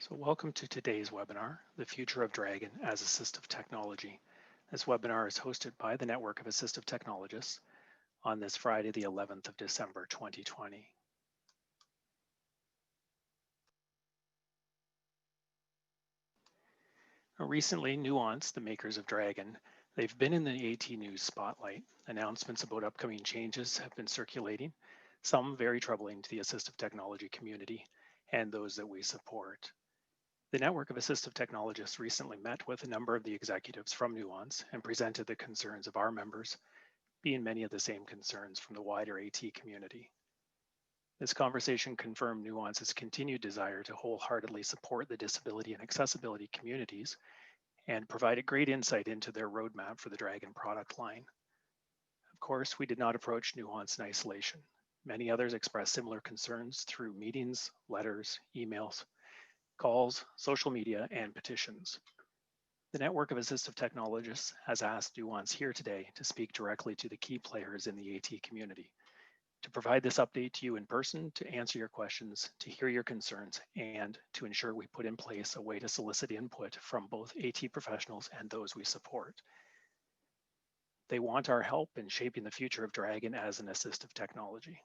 So welcome to today's webinar, The Future of Dragon as Assistive Technology. This webinar is hosted by the Network of Assistive Technologists on this Friday, the 11th of December, 2020. Recently, N.O.A.T, the makers of Dragon, they've been in the AT News spotlight. Announcements about upcoming changes have been circulating, some very troubling to the assistive technology community and those that we support. The Network of Assistive Technologists recently met with a number of the executives from N.O.A.T and presented the concerns of our members, being many of the same concerns from the wider AT community. This conversation confirmed N.O.A.T's continued desire to wholeheartedly support the disability and accessibility communities and provided great insight into their roadmap for the Dragon product line. Of course, we did not approach N.O.A.T in isolation. Many others expressed similar concerns through meetings, letters, emails, calls, social media, and petitions. The Network of Assistive Technologists has asked N.O.A.T here today to speak directly to the key players in the AT community, to provide this update to you in person, to answer your questions, to hear your concerns, and to ensure we put in place a way to solicit input from both AT professionals and those we support. They want our help in shaping the future of Dragon as an assistive technology.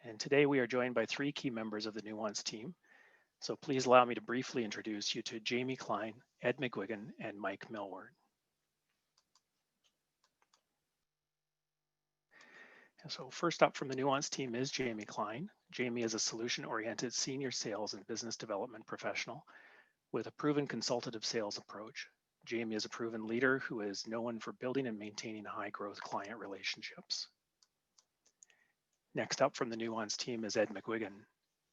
And today we are joined by three key members of the N.O.A.T team. So please allow me to briefly introduce you to Jamey Klein, Ed McGuiggan, and Mike Millward. So first up from the N.O.A.T team is Jamey Klein. Jamey is a solution-oriented senior sales and business development professional with a proven consultative sales approach. Jamey is a proven leader who is known for building and maintaining high-growth client relationships. Next up from the N.O.A.T team is Ed McGuiggan.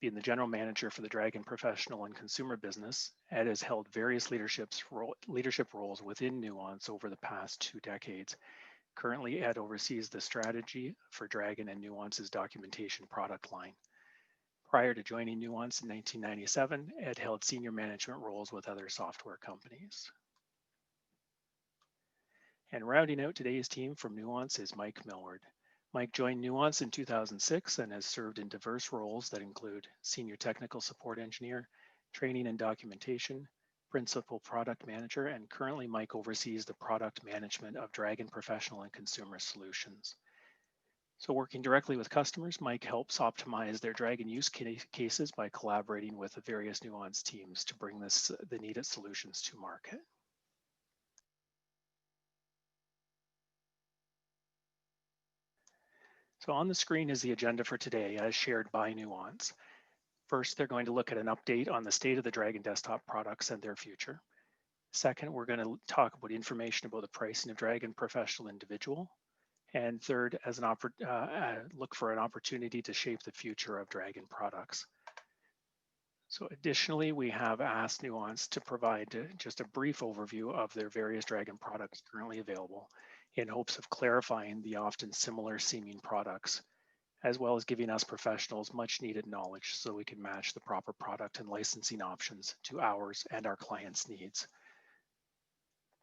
Being the general manager for the Dragon professional and consumer business, Ed has held various leadership roles within N.O.A.T over the past 2 decades. Currently, Ed oversees the strategy for Dragon and N.O.A.T's documentation product line. Prior to joining N.O.A.T in 1997, Ed held senior management roles with other software companies. And rounding out today's team from N.O.A.T is Mike Millward. Mike joined N.O.A.T in 2006 and has served in diverse roles that include Senior Technical Support Engineer, Training and Documentation, Principal Product Manager, and currently Mike oversees the product management of Dragon Professional and Consumer Solutions. So working directly with customers, Mike helps optimize their Dragon use cases by collaborating with the various N.O.A.T teams to bring the needed solutions to market. So on the screen is the agenda for today as shared by N.O.A.T. First, they're going to look at an update on the state of the Dragon desktop products and their future. Second, we're going to talk about information about the pricing of Dragon Professional Individual. And third, as look for an opportunity to shape the future of Dragon products. So additionally, we have asked N.O.A.T to provide just a brief overview of their various Dragon products currently available in hopes of clarifying the often similar seeming products, as well as giving us professionals much needed knowledge so we can match the proper product and licensing options to ours and our clients' needs.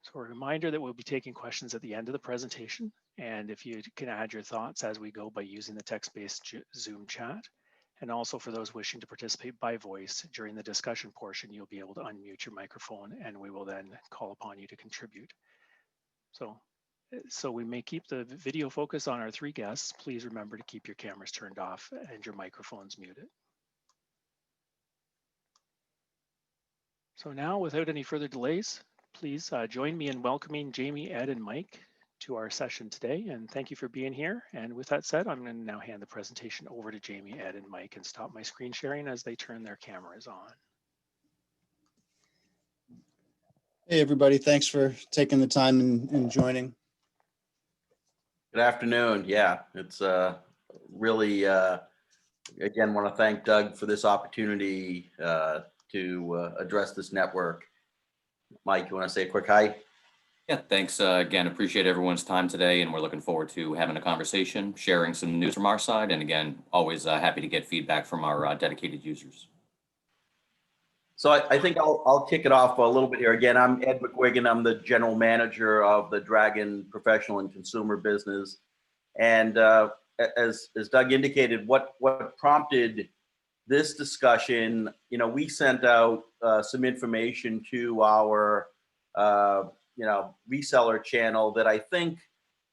So a reminder that we'll be taking questions at the end of the presentation, and if you can add your thoughts as we go by using the text-based Zoom chat. And also for those wishing to participate by voice during the discussion portion, you'll be able to unmute your microphone and we will then call upon you to contribute. So we may keep the video focus on our three guests. Please remember to keep your cameras turned off and your microphones muted. So now, without any further delays, please join me in welcoming Jamey, Ed, and Mike to our session today, and thank you for being here. And with that said, I'm going to now hand the presentation over to Jamey, Ed, and Mike and stop my screen sharing as they turn their cameras on. Hey, everybody. Thanks for taking the time and joining. Good afternoon. Yeah, it's really, again, want to thank Doug for this opportunity to address this network. Mike, you want to say a quick hi? Yeah, thanks again. Appreciate everyone's time today, and we're looking forward to having a conversation, sharing some news from our side, and again, always happy to get feedback from our dedicated users. So I think I'll kick it off a little bit here. Again, I'm Ed McGuigan. I'm the general manager of the Dragon Professional and Consumer Business. And as Doug indicated, what prompted this discussion, we sent out some information to our, reseller channel that I think,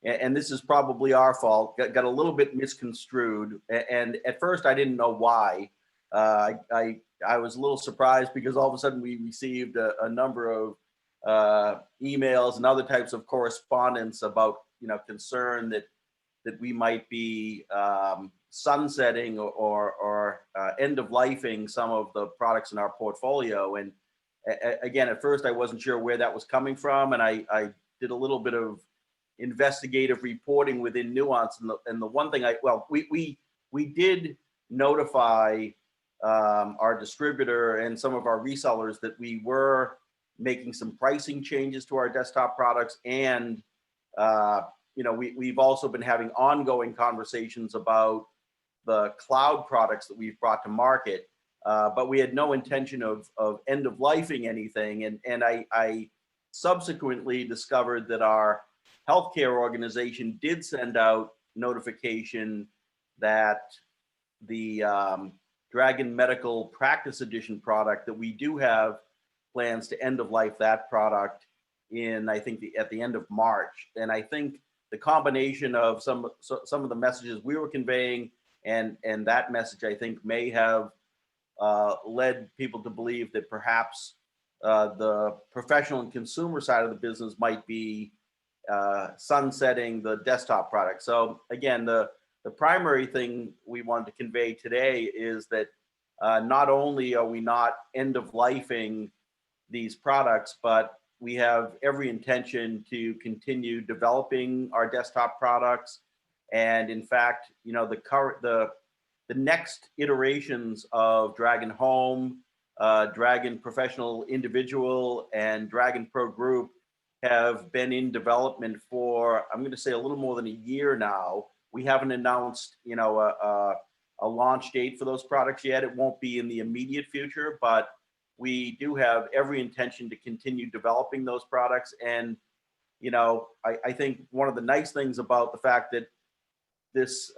and this is probably our fault, got a little bit misconstrued. And at first I didn't know why. I was a little surprised because all of a sudden we received a number of emails and other types of correspondence about, concern that we might be sunsetting or end of lifing some of the products in our portfolio. And again, at first I wasn't sure where that was coming from, and I did a little bit of investigative reporting within Nuance. And the one thing we did notify our distributor and some of our resellers that we were making some pricing changes to our desktop products, and we've also been having ongoing conversations about the cloud products that we've brought to market, but we had no intention of end of lifing anything. And I subsequently discovered that our healthcare organization did send out notification that the Dragon Medical Practice Edition product, that we do have plans to end of life that product in, I think, at the end of March. And I think the combination of some of the messages we were conveying and that message, I think, may have led people to believe that perhaps the professional and consumer side of the business might be sunsetting the desktop product. So again, the primary thing we wanted to convey today is that not only are we not end of lifing these products, but we have every intention to continue developing our desktop products. And in fact, the next iterations of Dragon Home, Dragon Professional Individual, and Dragon Pro Group have been in development for, I'm going to say, a little more than a year now. We haven't announced, a launch date for those products yet. It won't be in the immediate future, but we do have every intention to continue developing those products. And, I think one of the nice things about the fact that this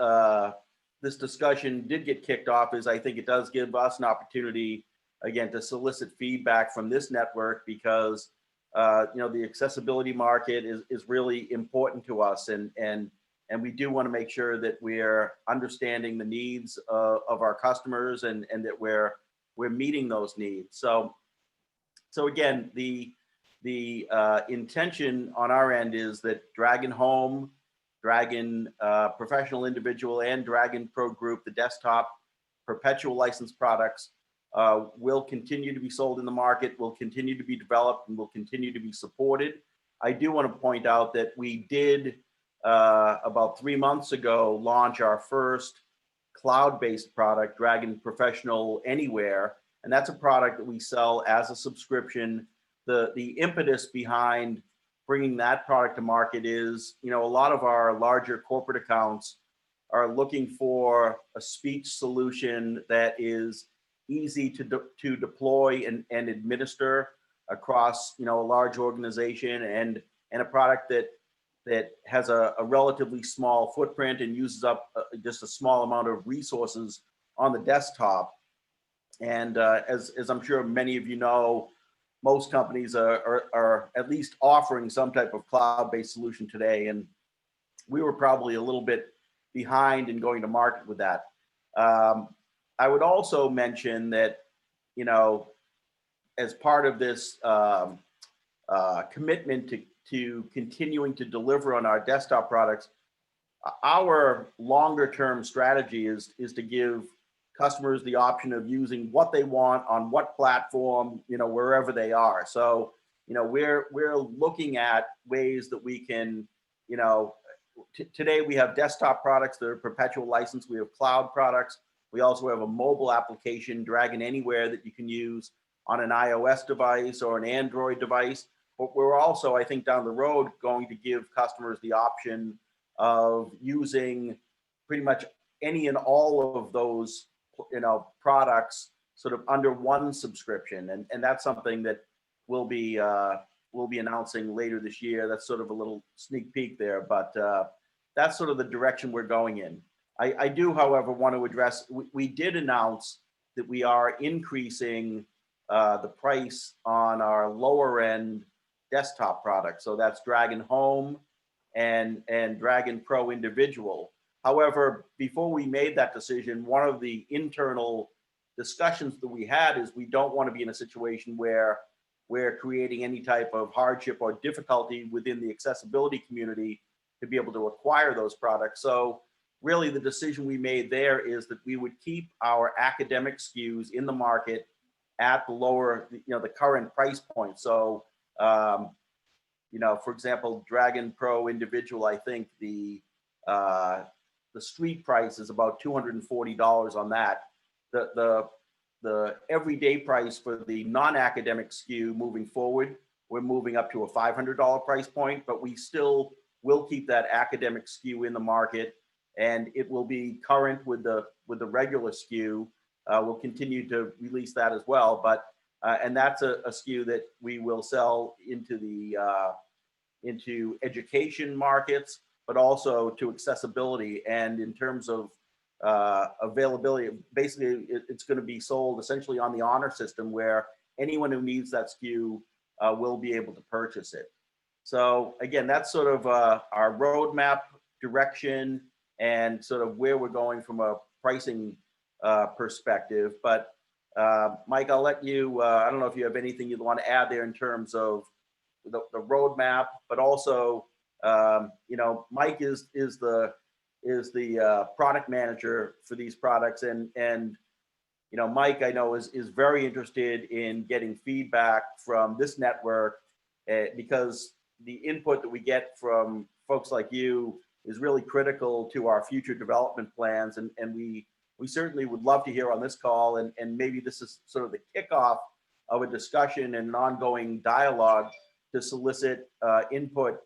discussion did get kicked off is I think it does give us an opportunity, again, to solicit feedback from this network, because the accessibility market is really important to us, and we do want to make sure that we're understanding the needs of our customers, and that we're meeting those needs. So again, the intention on our end is that Dragon Home, Dragon Professional Individual, and Dragon Pro Group, the desktop perpetual license products, will continue to be sold in the market, will continue to be developed, and will continue to be supported. I do want to point out that we did, about 3 months ago, launch our first cloud-based product, Dragon Professional Anywhere, and that's a product that we sell as a subscription. The impetus behind bringing that product to market is, a lot of our larger corporate accounts are looking for a speech solution that is easy to deploy and administer across, a large organization, and a product that has a relatively small footprint and uses up just a small amount of resources on the desktop. And as I'm sure many of you know, most companies are at least offering some type of cloud-based solution today, and we were probably a little bit behind in going to market with that. I would also mention that, as part of this commitment to continuing to deliver on our desktop products, our longer term strategy is to give customers the option of using what they want on what platform, wherever they are. So, we're looking at ways that we can, today we have desktop products that are perpetual license. We have cloud products. We also have a mobile application, Dragon Anywhere, that you can use on an iOS device or an Android device. But we're also, I think, down the road going to give customers the option of using pretty much any and all of those, products sort of under one subscription. And that's something that we'll be announcing later this year. That's sort of a little sneak peek there, but that's sort of the direction we're going in. I do, however, want to address, we did announce that we are increasing the price on our lower end desktop products. So that's Dragon Home and Dragon Pro Individual. However, before we made that decision, one of the internal discussions that we had is we don't want to be in a situation where we're creating any type of hardship or difficulty within the accessibility community to be able to acquire those products. So really the decision we made there is that we would keep our academic SKUs in the market at the lower, the current price point. So, for example, Dragon Pro Individual, I think the street price is about $240 on that. The everyday price for the non-academic SKU moving forward, we're moving up to a $500 price point, but we still will keep that academic SKU in the market, and it will be current with the regular SKU. We'll continue to release that as well, but and that's a SKU that we will sell into the into education markets, but also to accessibility. And in terms of availability, basically it's going to be sold essentially on the honor system, where anyone who needs that SKU will be able to purchase it. So again, that's sort of our roadmap direction and sort of where we're going from a pricing perspective. But Mike, I'll let you, I don't know if you have anything you'd want to add there in terms of the roadmap, but also, Mike is the product manager for these products, and Mike, I know is very interested in getting feedback from this network, because the input that we get from folks like you is really critical to our future development plans, and we certainly would love to hear on this call, and maybe this is sort of the kickoff of a discussion and an ongoing dialogue to solicit input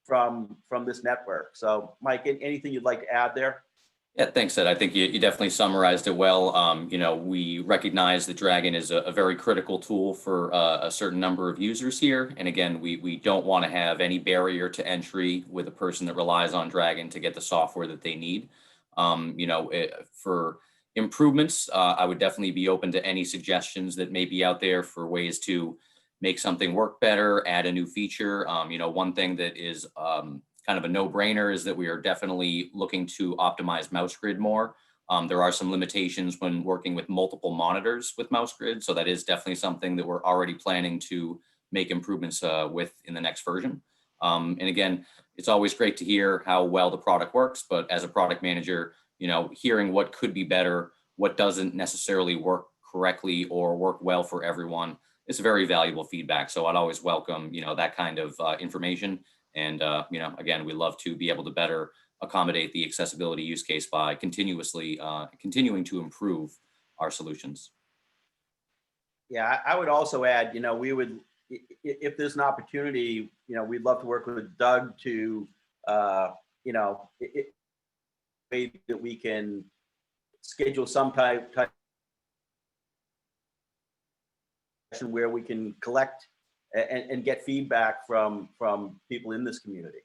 from this network. So Mike, anything you'd like to add there? Yeah, thanks, Ed. I think you definitely summarized it well. We recognize that Dragon is a very critical tool for a certain number of users here. And again, we don't want to have any barrier to entry with a person that relies on Dragon to get the software that they need. For improvements, I would definitely be open to any suggestions that may be out there for ways to make something work better, add a new feature. One thing that is kind of a no-brainer is that we are definitely looking to optimize mouse grid more. There are some limitations when working with multiple monitors with mouse grid, so that is definitely something that we're already planning to make improvements with in the next version. And again, it's always great to hear how well the product works, but as a product manager, hearing what could be better, what doesn't necessarily work correctly or work well for everyone, it's very valuable feedback. So I'd always welcome, that kind of information. And, again, we love to be able to better accommodate the accessibility use case by continuing to improve our solutions. Yeah, I would also add, we would, if there's an opportunity, we'd love to work with Doug to, way that we can schedule some type where we can collect and get feedback from people in this community.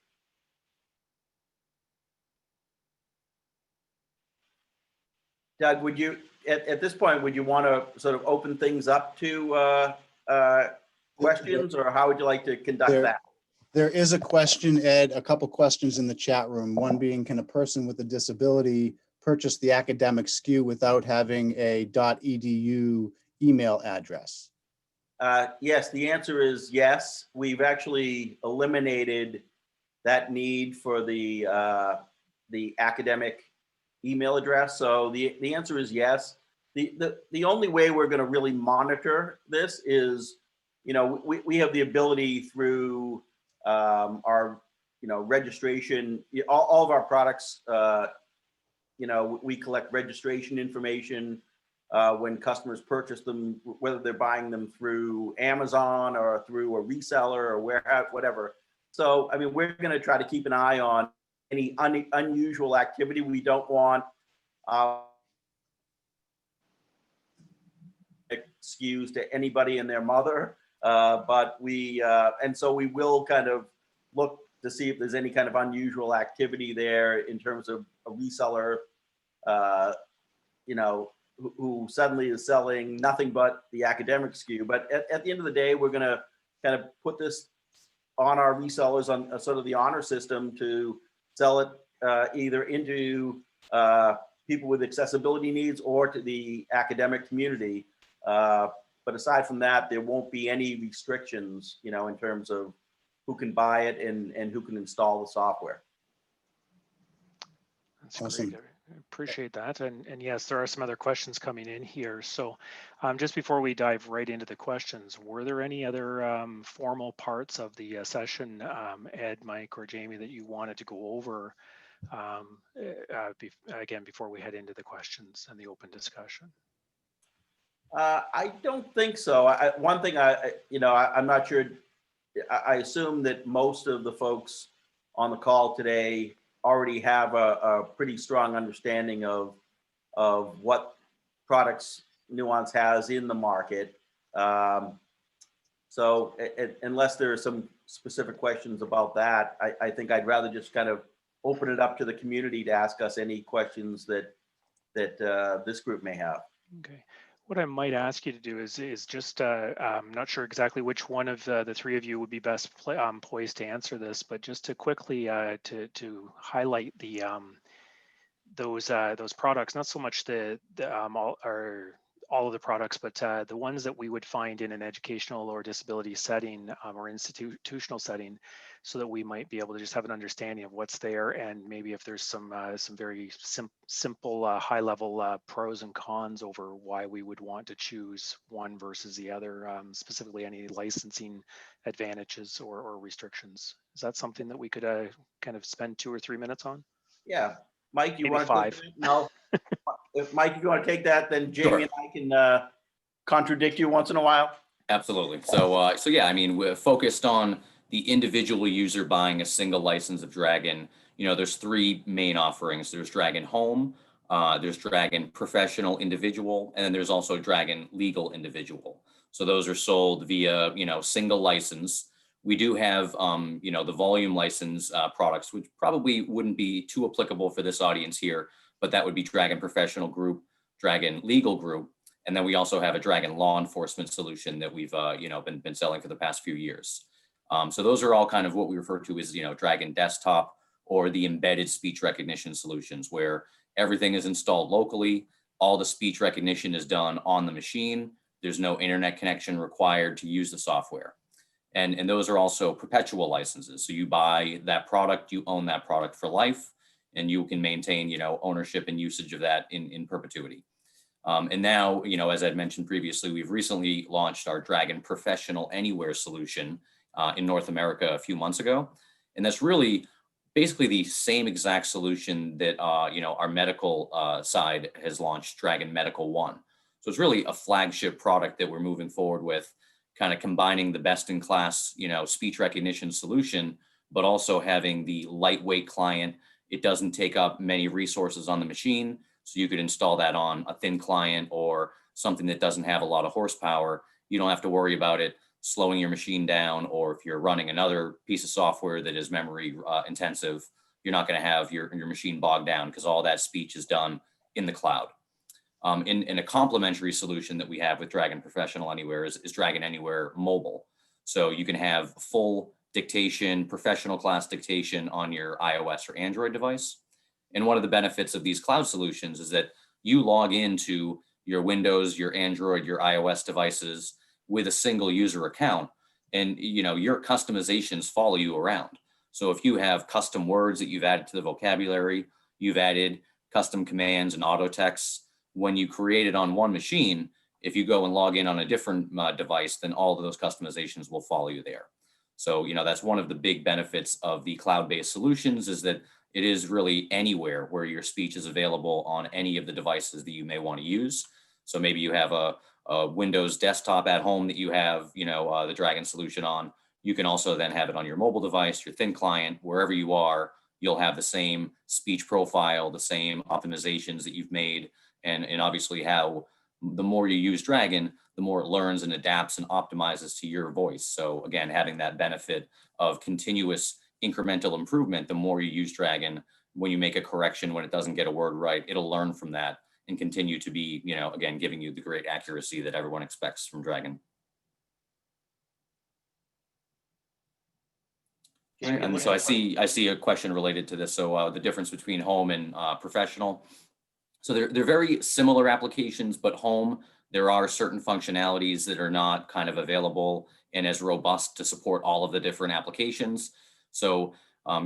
Doug, would you, at this point, would you want to sort of open things up to questions, or how would you like to conduct that? There is a question, Ed, a couple questions in the chat room. One being, can a person with a disability purchase the academic SKU without having a .edu email address? Yes, the answer is yes. We've actually eliminated that need for the academic email address. So the answer is yes. The only way we're going to really monitor this is, we have the ability through our, registration, all of our products, we collect registration information when customers purchase them, whether they're buying them through Amazon or through a reseller or warehouse, whatever. So, we're going to try to keep an eye on any unusual activity. We don't want SKUs to anybody and their mother, but and so we will kind of look to see if there's any kind of unusual activity there in terms of a reseller, who suddenly is selling nothing but the academic SKU. But at the end of the day, we're going to kind of put this on our resellers on sort of the honor system to sell it either into people with accessibility needs or to the academic community. But aside from that, there won't be any restrictions, you know, in terms of who can buy it and who can install the software. That's Awesome. great. I appreciate that. And yes, there are some other questions coming in here. So just before we dive right into the questions, were there any other formal parts of the session, Ed, Mike, or Jamie, that you wanted to go over again before we head into the questions and the open discussion? I don't think so. One thing I'm not sure. I assume that most of the folks on the call today already have a pretty strong understanding of what products Nuance has in the market. So unless there are some specific questions about that, I think I'd rather just kind of open it up to the community to ask us any questions that this group may have. Okay. What I might ask you to do is just, I'm not sure exactly which one of the three of you would be best poised to answer this, but just to quickly to highlight the those products, not so much all of the products, but the ones that we would find in an educational or disability setting or institutional setting, so that we might be able to just have an understanding of what's there, and maybe if there's some very simple high level pros and cons over why we would want to choose one versus the other, specifically any licensing advantages or restrictions. Is that something that we could kind of spend 2 or 3 minutes on? Yeah, Mike, you Maybe want to 5. take that? No, if Mike, if you want to take that, then Jamie Sure. and I can contradict you once in a while. Absolutely. So yeah, I mean, we're focused on the individual user buying a single license of Dragon. You know, there's 3 main offerings. There's Dragon Home, there's Dragon Professional Individual, and then there's also Dragon Legal Individual. So those are sold via, you know, single license. We do have, you know, the volume license products, which probably wouldn't be too applicable for this audience here, but that would be Dragon Professional Group, Dragon Legal Group. And then we also have a Dragon law enforcement solution that we've you know, been selling for the past few years. So those are all kind of what we refer to as, you know, Dragon Desktop or the embedded speech recognition solutions, where everything is installed locally. All the speech recognition is done on the machine. There's no internet connection required to use the software. And those are also perpetual licenses. So you buy that product, you own that product for life, and you can maintain, you know, ownership and usage of that in perpetuity. And now, you know, as I'd mentioned previously, we've recently launched our Dragon Professional Anywhere solution in North America a few months ago. And that's really basically the same exact solution that, you know, our medical side has launched, Dragon Medical One. So it's really a flagship product that we're moving forward with, kind of combining the best in class, you know, speech recognition solution, but also having the lightweight client. It doesn't take up many resources on the machine. So you could install that on a thin client or something that doesn't have a lot of horsepower. You don't have to worry about it slowing your machine down, or if you're running another piece of software that is memory intensive, you're not going to have your machine bogged down because all that speech is done in the cloud. In a complementary solution that we have with Dragon Professional Anywhere is Dragon Anywhere Mobile. So you can have full dictation, professional class dictation on your iOS or Android device. And one of the benefits of these cloud solutions is that you log into your Windows, your Android, your iOS devices with a single user account, and you know your customizations follow you around. So if you have custom words that you've added to the vocabulary, you've added custom commands and auto texts, when you create it on one machine, if you go and log in on a different device, then all of those customizations will follow you there. So, you know, that's one of the big benefits of the cloud-based solutions, is that it is really anywhere where your speech is available on any of the devices that you may want to use. So maybe you have a Windows desktop at home that you have, you know, the Dragon solution on. You can also then have it on your mobile device, your thin client, wherever you are. You'll have the same speech profile, the same optimizations that you've made. And obviously how the more you use Dragon, the more it learns and adapts and optimizes to your voice. So again, having that benefit of continuous incremental improvement, the more you use Dragon, when you make a correction, when it doesn't get a word right, it'll learn from that and continue to be, again, giving you the great accuracy that everyone expects from Dragon. Jamey, And so I see a question related to this. So the difference between home and professional. So they're very similar applications, but home, there are certain functionalities that are not kind of available and as robust to support all of the different applications. So,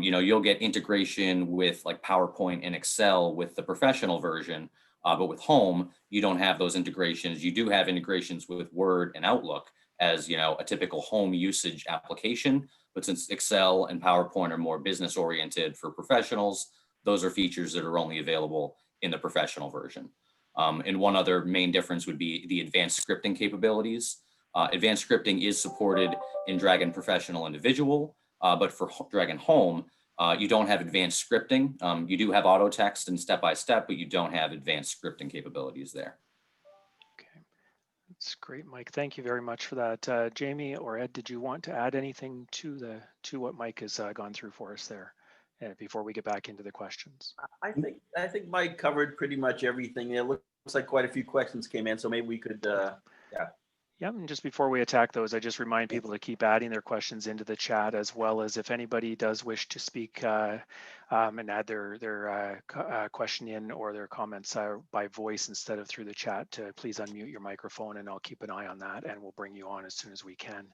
you'll get integration with like PowerPoint and Excel with the professional version, but with home, you don't have those integrations. You do have integrations with Word and Outlook as, a typical home usage application. But since Excel and PowerPoint are more business oriented for professionals, those are features that are only available in the professional version. And one other main difference would be the advanced scripting capabilities. Advanced scripting is supported in Dragon Professional Individual, but for Dragon Home, you don't have advanced scripting. You do have auto text and step-by-step, but you don't have advanced scripting capabilities there. Okay, that's great, Mike. Thank you very much for that. Jamey or Ed, did you want to add anything to what Mike has gone through for us there before we get back into the questions? I think Mike covered pretty much everything. It looks like quite a few questions came in, so maybe we could, Yeah, and just before we attack those, I just remind people to keep adding their questions into the chat, as well as if anybody does wish to speak and add their question in or their comments by voice instead of through the chat, to please unmute your microphone, and I'll keep an eye on that, and we'll bring you on as soon as we can.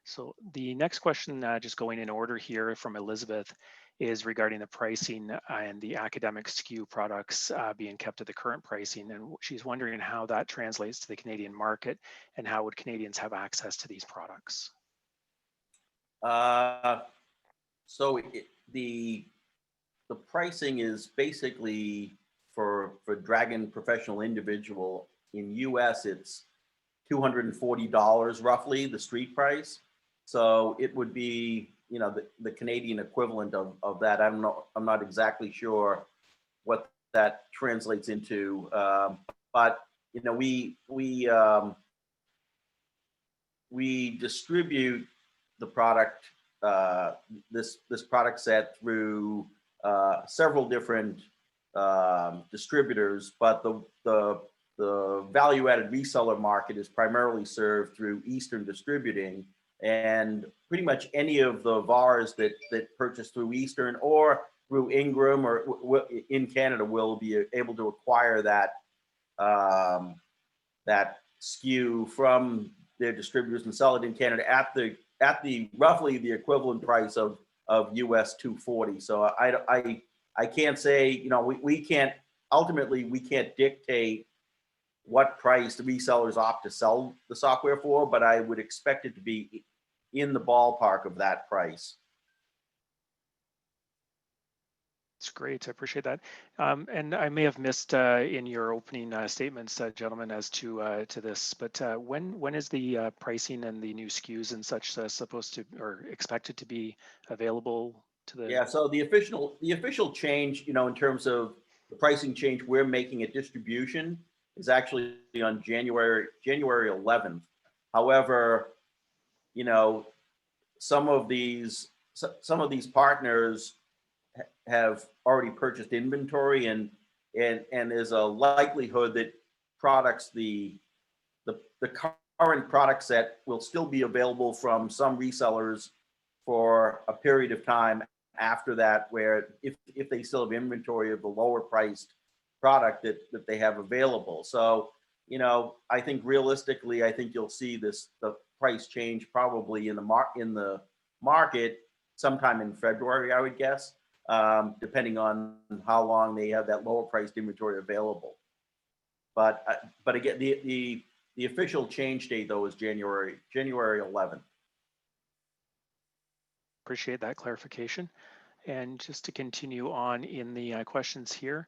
So the next question, just going in order here from Elizabeth, is regarding the pricing and the academic SKU products being kept at the current pricing. And she's wondering how that translates to the Canadian market, and how would Canadians have access to these products? So the pricing is basically for Dragon Professional Individual in US, it's $240 roughly, the street price. So it would be, the Canadian equivalent of that. I'm not exactly sure what that translates into, but we distribute the product, this product set through several different distributors, but the value-added reseller market is primarily served through Eastern Distributing, and pretty much any of the VARs that purchase through Eastern or through Ingram or in Canada will be able to acquire that SKU from their distributors and sell it in Canada at the roughly the equivalent price of US 240. So I can't say, we can't dictate what price the resellers opt to sell the software for, but I would expect it to be in the ballpark of that price. That's great. I appreciate that. And I may have missed in your opening statements, gentlemen, as to this, but when is the pricing and the new SKUs and such supposed to or expected to be available to the? Yeah. So the official change, in terms of the pricing change we're making at distribution, is actually on January 11th. However, some of these partners have already purchased inventory, and there's a likelihood that products, the current product set will still be available from some resellers for a period of time after that, where if they still have inventory of the lower priced product that they have available. So, I think realistically, you'll see the price change probably in the market sometime in February, I would guess, depending on how long they have that lower priced inventory available. But again, the official change date though is January 11th. Appreciate that clarification. And just to continue on in the questions here,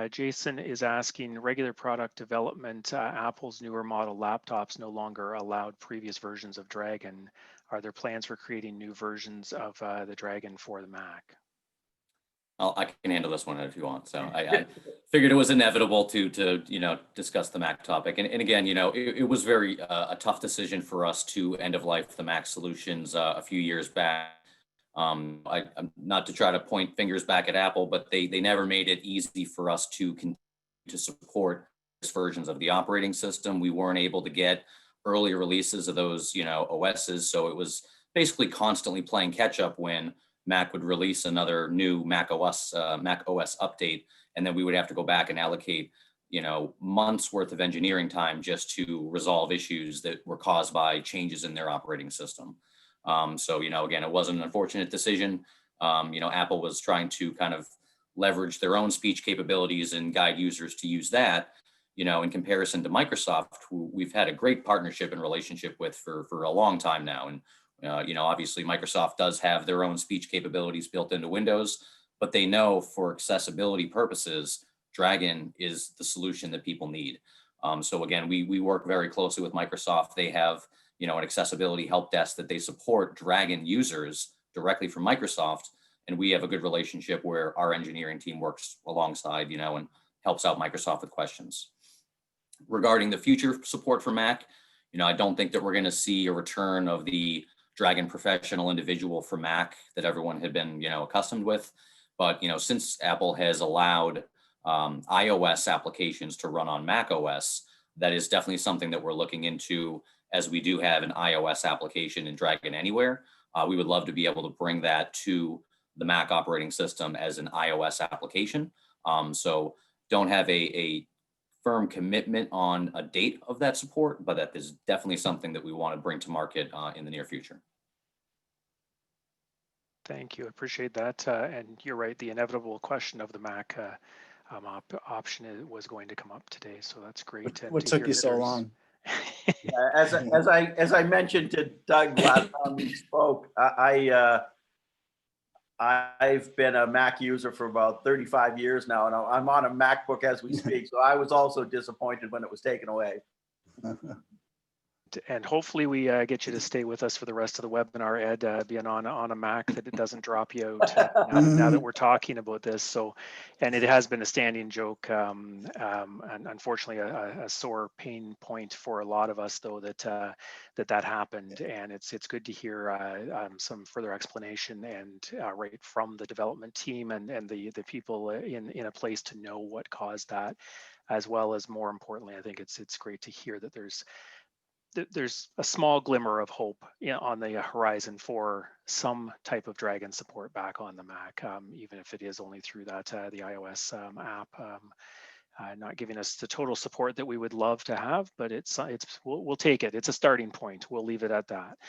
Jason is asking, regular product development, Apple's newer model laptops no longer allowed previous versions of Dragon. Are there plans for creating new versions of the Dragon for the Mac? I can handle this one if you want. So I figured it was inevitable to discuss the Mac topic. And again, it was very a tough decision for us to end of life the Mac solutions a few years back. I'm not to try to point fingers back at Apple, but they never made it easy for us to to support versions of the operating system. We weren't able to get early releases of those, OSs. So it was basically constantly playing catch up when Mac would release another new Mac OS update. And then we would have to go back and allocate, months worth of engineering time just to resolve issues that were caused by changes in their operating system. So, again, it wasn't an unfortunate decision. Apple was trying to kind of leverage their own speech capabilities and guide users to use that. In comparison to Microsoft, who we've had a great partnership and relationship with for a long time now. And, obviously Microsoft does have their own speech capabilities built into Windows, but they know for accessibility purposes, Dragon is the solution that people need. So again, we work very closely with Microsoft. They have, an accessibility help desk that they support Dragon users directly from Microsoft. And we have a good relationship where our engineering team works alongside, and helps out Microsoft with questions. Regarding the future support for Mac, I don't think that we're going to see a return of the Dragon Professional Individual for Mac that everyone had been, accustomed with. But, since Apple has allowed iOS applications to run on Mac OS, that is definitely something that we're looking into, as we do have an iOS application in Dragon Anywhere. We would love to be able to bring that to the Mac operating system as an iOS application. So don't have a firm commitment on a date of that support, but that is definitely something that we want to bring to market in the near future. Thank you. I appreciate that. And you're right, the inevitable question of the Mac option was going to come up today. So that's great. What took you so long? As I mentioned to Doug last time we spoke, I've been a Mac user for about 35 years now, and I'm on a MacBook as we speak. So I was also disappointed when it was taken away. And hopefully we get you to stay with us for the rest of the webinar, Ed, being on a Mac, that it doesn't drop you out now that we're talking about this. So, and it has been a standing joke, and unfortunately a sore pain point for a lot of us, though, that happened. And it's good to hear some further explanation and right from the development team and the people in a place to know what caused that, as well as, more importantly, I think it's great to hear that there's a small glimmer of hope on the horizon for some type of Dragon support back on the Mac, even if it is only through that the iOS app. Not giving us the total support that we would love to have, but we'll take it. It's a starting point. We'll leave it at that.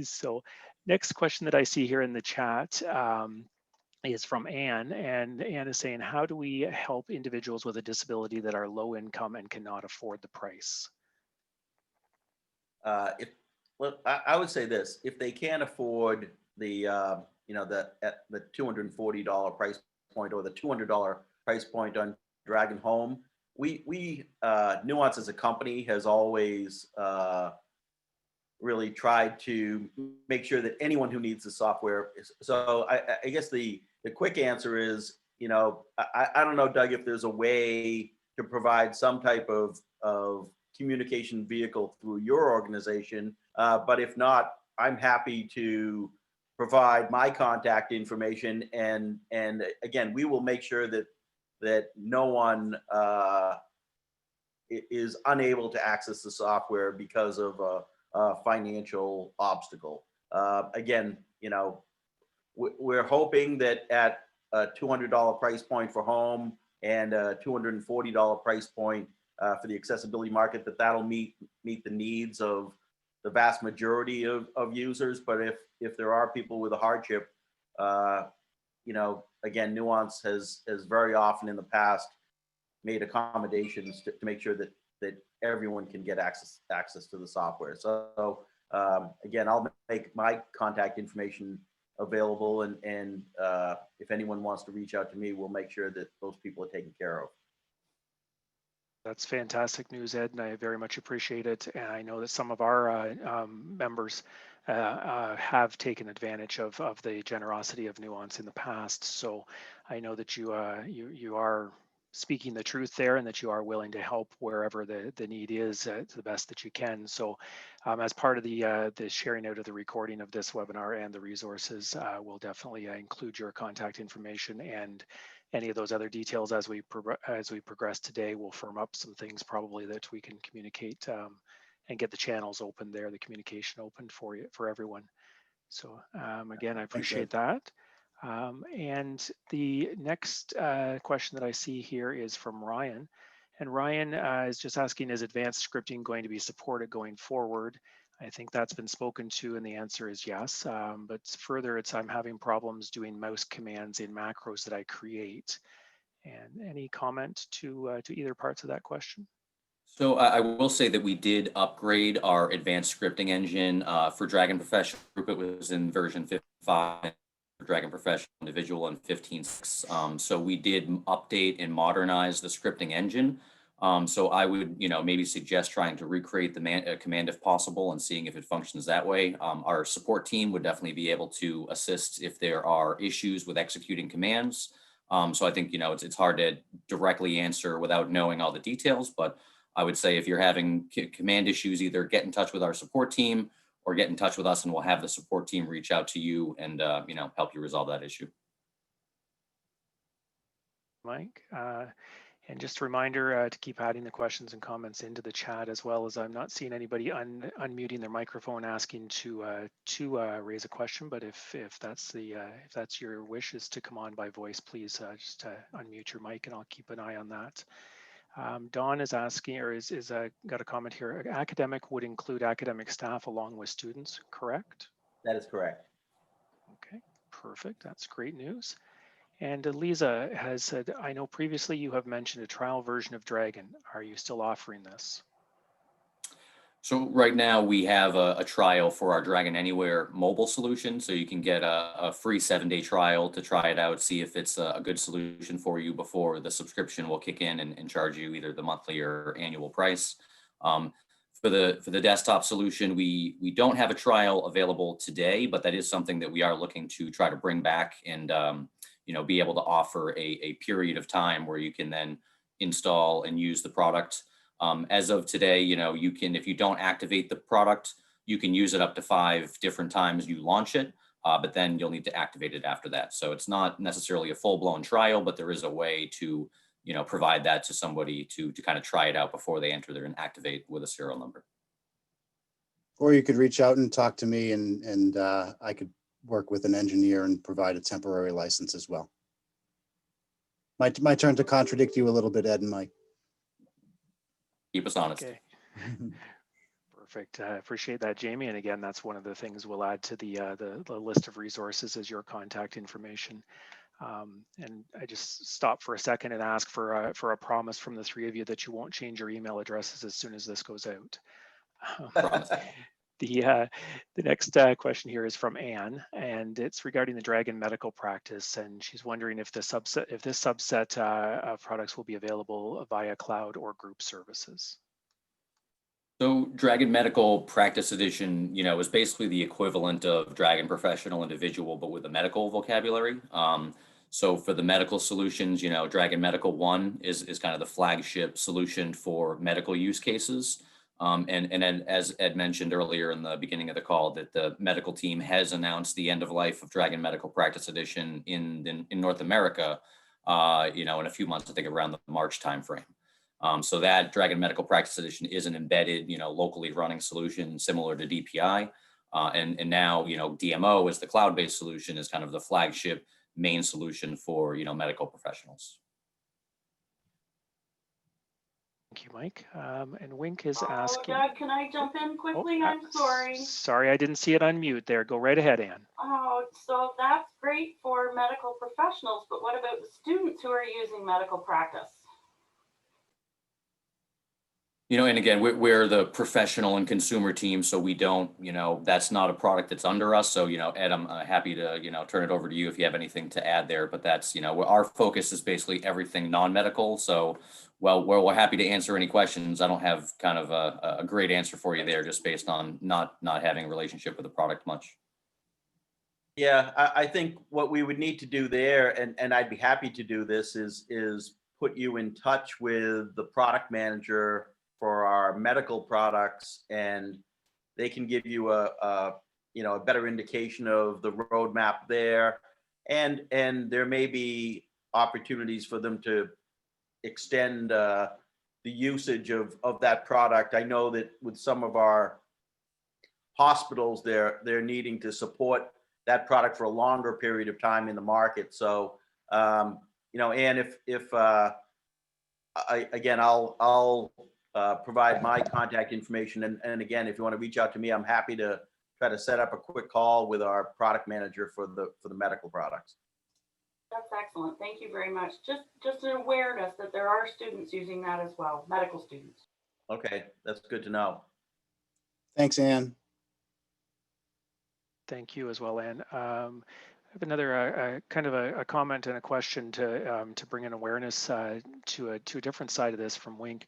So, next question that I see here in the chat is from Anne, and Anne is saying, how do we help individuals with a disability that are low income and cannot afford the price? I would say this: if they can't afford the the $240 price point or the $200 price point on Dragon Home, we Nuance as a company has always really tried to make sure that anyone who needs the software is. So I guess the quick answer is, I don't know, Doug, if there's a way to provide some type of communication vehicle through your organization, but if not, I'm happy to provide my contact information, and again, we will make sure that no one is unable to access the software because of a financial obstacle. Again, we're hoping that at a $200 price point for home and a $240 price point for the accessibility market, that'll meet the needs of the vast majority of users. But if there are people with a hardship, again, Nuance has very often in the past made accommodations to make sure that everyone can get access to the software. So again, I'll make my contact information available, and if anyone wants to reach out to me, we'll make sure that those people are taken care of. That's fantastic news, Ed, and I very much appreciate it. And I know that some of our members have taken advantage of the generosity of Nuance in the past. So I know that you are speaking the truth there, and that you are willing to help wherever the need is to the best that you can. So as part of the sharing out of the recording of this webinar and the resources, we'll definitely include your contact information and any of those other details as we progress today, we'll firm up some things probably that we can communicate and get the channels open there, the communication open for everyone. So again, I appreciate that. And the next question that I see here is from Ryan. And Ryan is just asking, is advanced scripting going to be supported going forward? I think that's been spoken to, and the answer is yes. But further, I'm having problems doing mouse commands in macros that I create. And any comment to either parts of that question? So I will say that we did upgrade our advanced scripting engine for Dragon Professional Group. It was in version 55, for Dragon Professional Individual in 15.6. So we did update and modernize the scripting engine. So I would, maybe suggest trying to recreate the command if possible and seeing if it functions that way. Our support team would definitely be able to assist if there are issues with executing commands. So I think, it's hard to directly answer without knowing all the details, but I would say if you're having command issues, either get in touch with our support team or get in touch with us, and we'll have the support team reach out to you and help you resolve that issue. Mike, and just a reminder to keep adding the questions and comments into the chat, as well as I'm not seeing anybody unmuting their microphone asking to raise a question. But if that's your wish is to come on by voice, please just unmute your mic, and I'll keep an eye on that. Don is asking, or is got a comment here. Academic would include academic staff along with students, correct? That is correct. Okay, perfect. That's great news. And Lisa has said, I know previously you have mentioned a trial version of Dragon. Are you still offering this? So right now we have a trial for our Dragon Anywhere mobile solution. So you can get a free 7-day trial to try it out, see if it's a good solution for you before the subscription will kick in and charge you either the monthly or annual price. For the desktop solution, we don't have a trial available today, but that is something that we are looking to try to bring back and be able to offer a period of time where you can then install and use the product. As of today, you can, if you don't activate the product, you can use it up to 5 different times you launch it, but then you'll need to activate it after that. So it's not necessarily a full-blown trial, but there is a way to, provide that to somebody to kind of try it out before they enter there and activate with a serial number. Or you could reach out and talk to me, and I could work with an engineer and provide a temporary license as well. My turn to contradict you a little bit, Ed and Mike. Keep us honest. Okay. Perfect. Appreciate that, Jamey. And again, that's one of the things we'll add to the list of resources as your contact information. And I just stop for a second and ask for a promise from the 3 of you that you won't change your email addresses as soon as this goes out. The next question here is from Anne, and it's regarding the Dragon medical practice, and she's wondering if this subset of products will be available via cloud or group services. So Dragon Medical Practice Edition, is basically the equivalent of Dragon Professional Individual, but with a medical vocabulary. So for the medical solutions, Dragon Medical 1 is kind of the flagship solution for medical use cases. And then, as Ed mentioned earlier in the beginning of the call, that the medical team has announced the end of life of Dragon Medical Practice Edition in North America, in a few months, I think around the March timeframe. So that Dragon Medical Practice Edition is an embedded, locally running solution similar to DPI. And now, DMO as the cloud-based solution is kind of the flagship main solution for, medical professionals. Thank you, Mike. And Wink is asking. Doug, can I jump in quickly? I'm sorry. Sorry, I didn't see it unmute there. Go right ahead, Anne. Oh, so that's great for medical professionals, but what about the students who are using medical practice? And again, we're the professional and consumer team, so we don't, that's not a product that's under us. So, Ed, I'm happy to, turn it over to you if you have anything to add there. But that's, our focus is basically everything non-medical. So, well, we're happy to answer any questions. I don't have kind of a great answer for you there, just based on not having a relationship with the product much. Yeah, I think what we would need to do there, and I'd be happy to do this, is put you in touch with the product manager for our medical products, and they can give you a better indication of the roadmap there. And there may be opportunities for them to extend the usage of that product. I know that with some of our hospitals, they're needing to support that product for a longer period of time in the market. So, you know, and if I'll provide my contact information. And again, if you want to reach out to me, I'm happy to try to set up a quick call with our product manager for the medical products. That's excellent. Thank you very much. Just an awareness that there are students using that as well, medical students. Okay, that's good to know. Thanks, Ann. Thank you as well, Ann. I have another kind of a comment and a question to bring an awareness to a different side of this from Wink,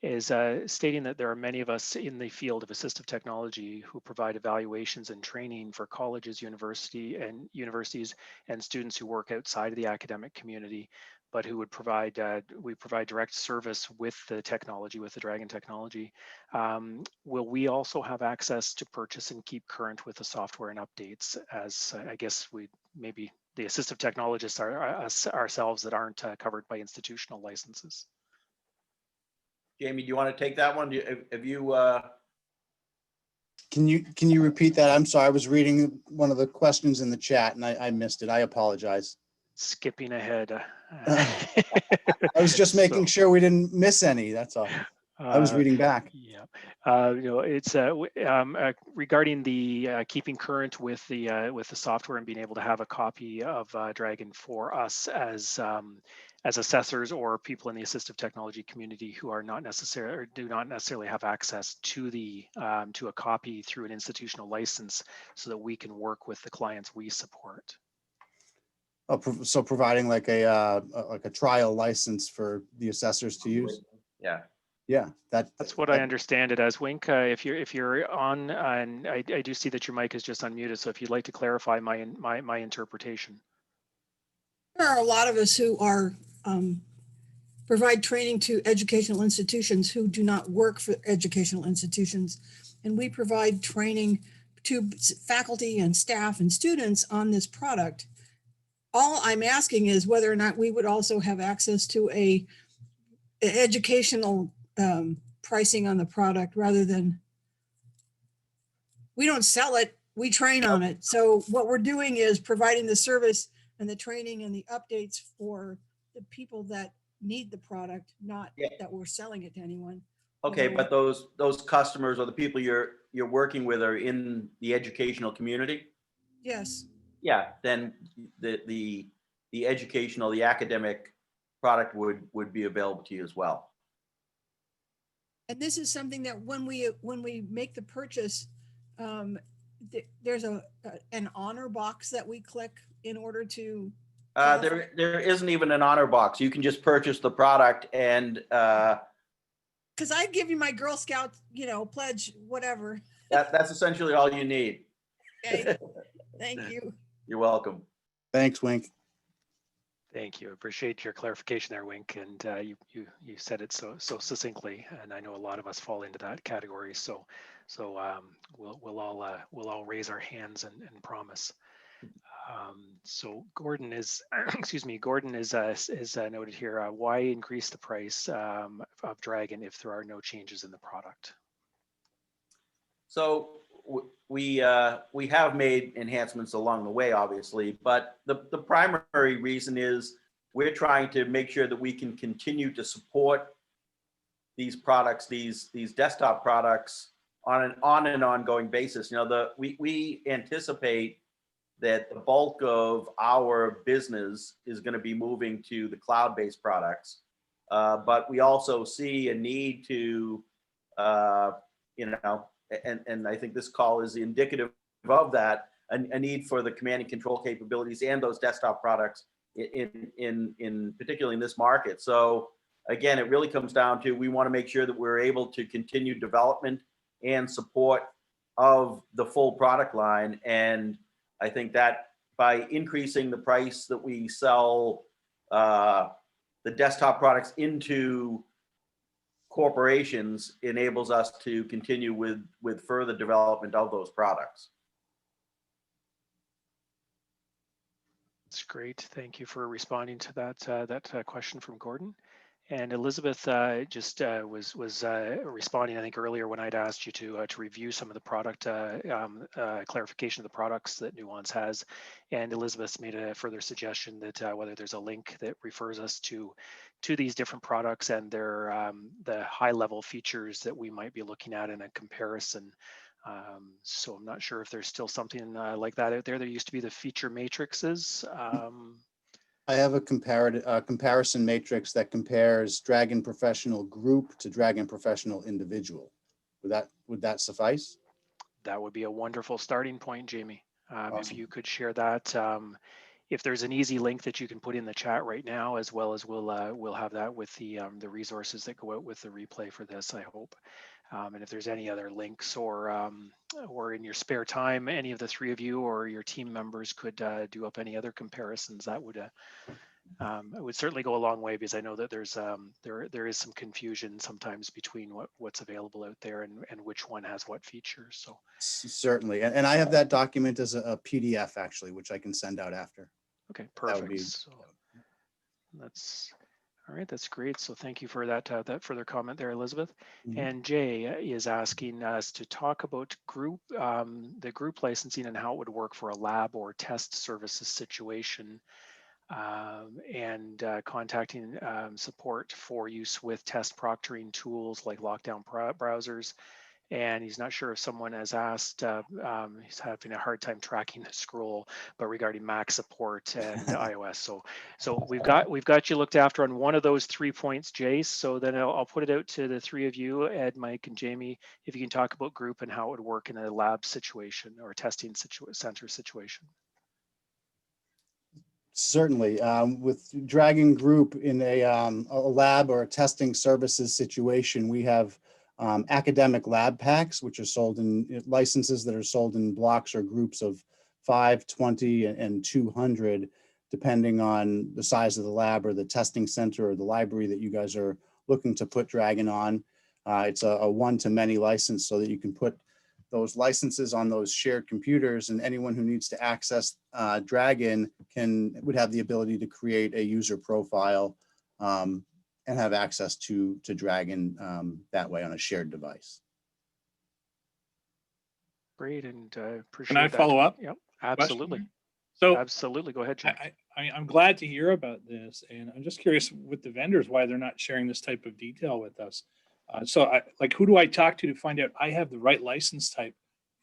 is stating that there are many of us in the field of assistive technology who provide evaluations and training for colleges, universities, and students who work outside of the academic community, but who would provide, we provide direct service with the technology, with the Dragon technology. Will we also have access to purchase and keep current with the software and updates, as I guess we maybe the assistive technologists are ourselves that aren't covered by institutional licenses? Jamey, do you want to take that one? Have you? Can you repeat that? I'm sorry, I was reading one of the questions in the chat and I missed it. I apologize. Skipping ahead. I was just making sure we didn't miss any, that's all. I was reading back. Yeah, you know, it's regarding the keeping current with the software and being able to have a copy of Dragon for us as assessors or people in the assistive technology community who are not necessarily or do not necessarily have access to the to a copy through an institutional license, so that we can work with the clients we support. Oh, so providing like a trial license for the assessors to use? Yeah. Yeah, That's what I understand it as. Wink, if you're on, and I do see that your mic is just unmuted, so if you'd like to clarify my interpretation. There are a lot of us who are provide training to educational institutions who do not work for educational institutions, and we provide training to faculty and staff and students on this product. All I'm asking is whether or not we would also have access to a educational pricing on the product, rather than, we don't sell it, we train on it. So what we're doing is providing the service and the training and the updates for the people that need the product, not that we're selling it to anyone. Okay, but those customers or the people you're working with are in the educational community? Yes. Yeah, then the educational, the academic product would be available to you as well. And this is something that when we make the purchase, there's an honor box that we click in order to. There isn't even an honor box. You can just purchase the product and. Because I give you my Girl Scout, pledge, whatever. That's essentially all you need. Okay. Thank you. You're welcome. Thanks, Wink. Thank you. Appreciate your clarification there, Wink. And you said it so succinctly, and I know a lot of us fall into that category. So we'll all raise our hands and promise. So Gordon is, excuse me, Gordon is noted here. Why increase the price of Dragon if there are no changes in the product? So we have made enhancements along the way, obviously, but the primary reason is we're trying to make sure that we can continue to support these products, these desktop products on an ongoing basis. We anticipate that the bulk of our business is going to be moving to the cloud-based products, but we also see a need to, and I think this call is indicative of that, a need for the command and control capabilities and those desktop products in particularly in this market. So again, it really comes down to, we want to make sure that we're able to continue development and support of the full product line. And I think that by increasing the price that we sell the desktop products into corporations enables us to continue with further development of those products. great. Thank you for responding to that question from Gordon. And Elizabeth was responding, I think, earlier when I'd asked you to review some of the product clarification of the products that Nuance has. And Elizabeth's made a further suggestion that whether there's a link that refers us to these different products and their the high-level features that we might be looking at in a comparison. So I'm not sure if there's still something like that out there. There used to be the feature matrices. I have a comparison matrix that compares Dragon Professional Group to Dragon Professional Individual. Would that suffice? That would be a wonderful starting point, Jamey. If Awesome. you could share that, if there's an easy link that you can put in the chat right now, as well as we'll have that with the resources that go out with the replay for this, I hope. And if there's any other links or in your spare time, any of the three of you or your team members could do up any other comparisons, that would it would certainly go a long way, because I know that there's there is some confusion sometimes between what's available out there and which one has what features. So Certainly, and I have that document as a PDF actually, which I can send out after. okay, That would perfect. be, So that's all right. That's great. So thank you for that further comment there, Elizabeth. Mhm. And Jay is asking us to talk about the group licensing and how it would work for a lab or test services situation, and contacting support for use with test proctoring tools like lockdown browsers. And he's not sure if someone has asked, he's having a hard time tracking the scroll, but regarding Mac support and iOS. So we've got you looked after on one of those 3 points, Jace. So then I'll put it out to the three of you, Ed, Mike, and Jamey, if you can talk about group and how it would work in a lab situation or testing center situation. Certainly, with Dragon Group in a lab or a testing services situation, we have academic lab packs, which are sold in licenses that are sold in blocks or groups of 5, 20, and 200, depending on the size of the lab or the testing center or the library that you guys are looking to put Dragon on. It's a one-to-many license so that you can put those licenses on those shared computers, and anyone who needs to access Dragon would have the ability to create a user profile and have access to Dragon that way on a shared device. Great, and appreciate Can I that. follow up? Yep, absolutely. So Absolutely, go ahead, Jim. I'm glad to hear about this, and I'm just curious with the vendors why they're not sharing this type of detail with us. Like, who do I talk to find out I have the right license type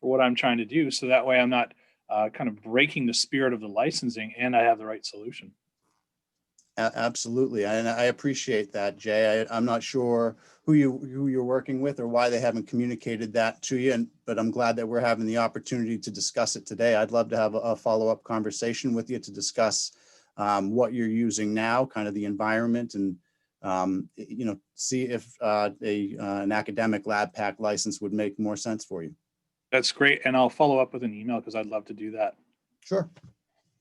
for what I'm trying to do, so that way I'm not kind of breaking the spirit of the licensing, and I have the right solution. Absolutely, and I appreciate that, Jay. I'm not sure who you're working with or why they haven't communicated that to you, but I'm glad that we're having the opportunity to discuss it today. I'd love to have a follow-up conversation with you to discuss what you're using now, kind of the environment, and see if an academic lab pack license would make more sense for you. That's great, and I'll follow up with an email because I'd love to do that. Sure.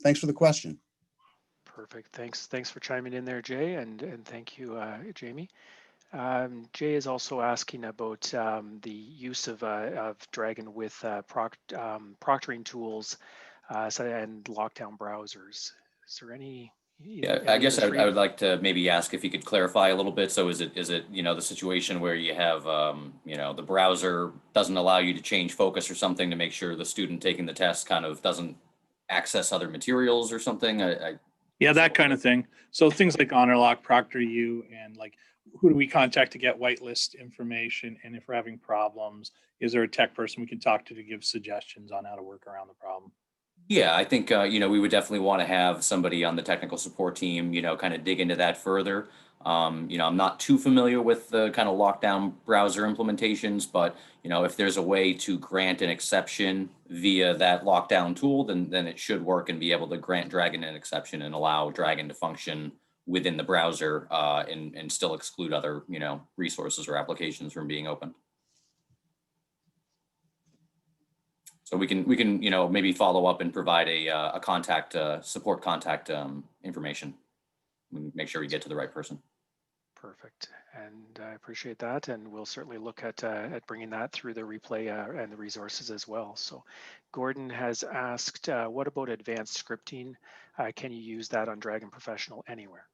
Thanks for the question. Perfect. Thanks for chiming in there, Jay, and thank you, Jamey. Jay is also asking about the use of Dragon with proctoring tools and lockdown browsers. Is there any? Yeah, I guess I would like to maybe ask if you could clarify a little bit. So is it the situation where you have the browser doesn't allow you to change focus or something to make sure the student taking the test kind of doesn't access other materials or something? Yeah, that kind of thing. So things like HonorLock, ProctorU, and like, who do we contact to get whitelist information? And if we're having problems, is there a tech person we can talk to give suggestions on how to work around the problem? Yeah, I think, we would definitely want to have somebody on the technical support team, kind of dig into that further. I'm not too familiar with the kind of lockdown browser implementations, but, if there's a way to grant an exception via that lockdown tool, then it should work and be able to grant Dragon an exception and allow Dragon to function within the browser and still exclude other, resources or applications from being opened. So we can maybe follow up and provide a support contact information. Make sure we get to the right person. Perfect, and I appreciate that, and we'll certainly look at bringing that through the replay and the resources as well. So, Gordon has asked, what about advanced scripting? Can you use that on Dragon Professional Anywhere?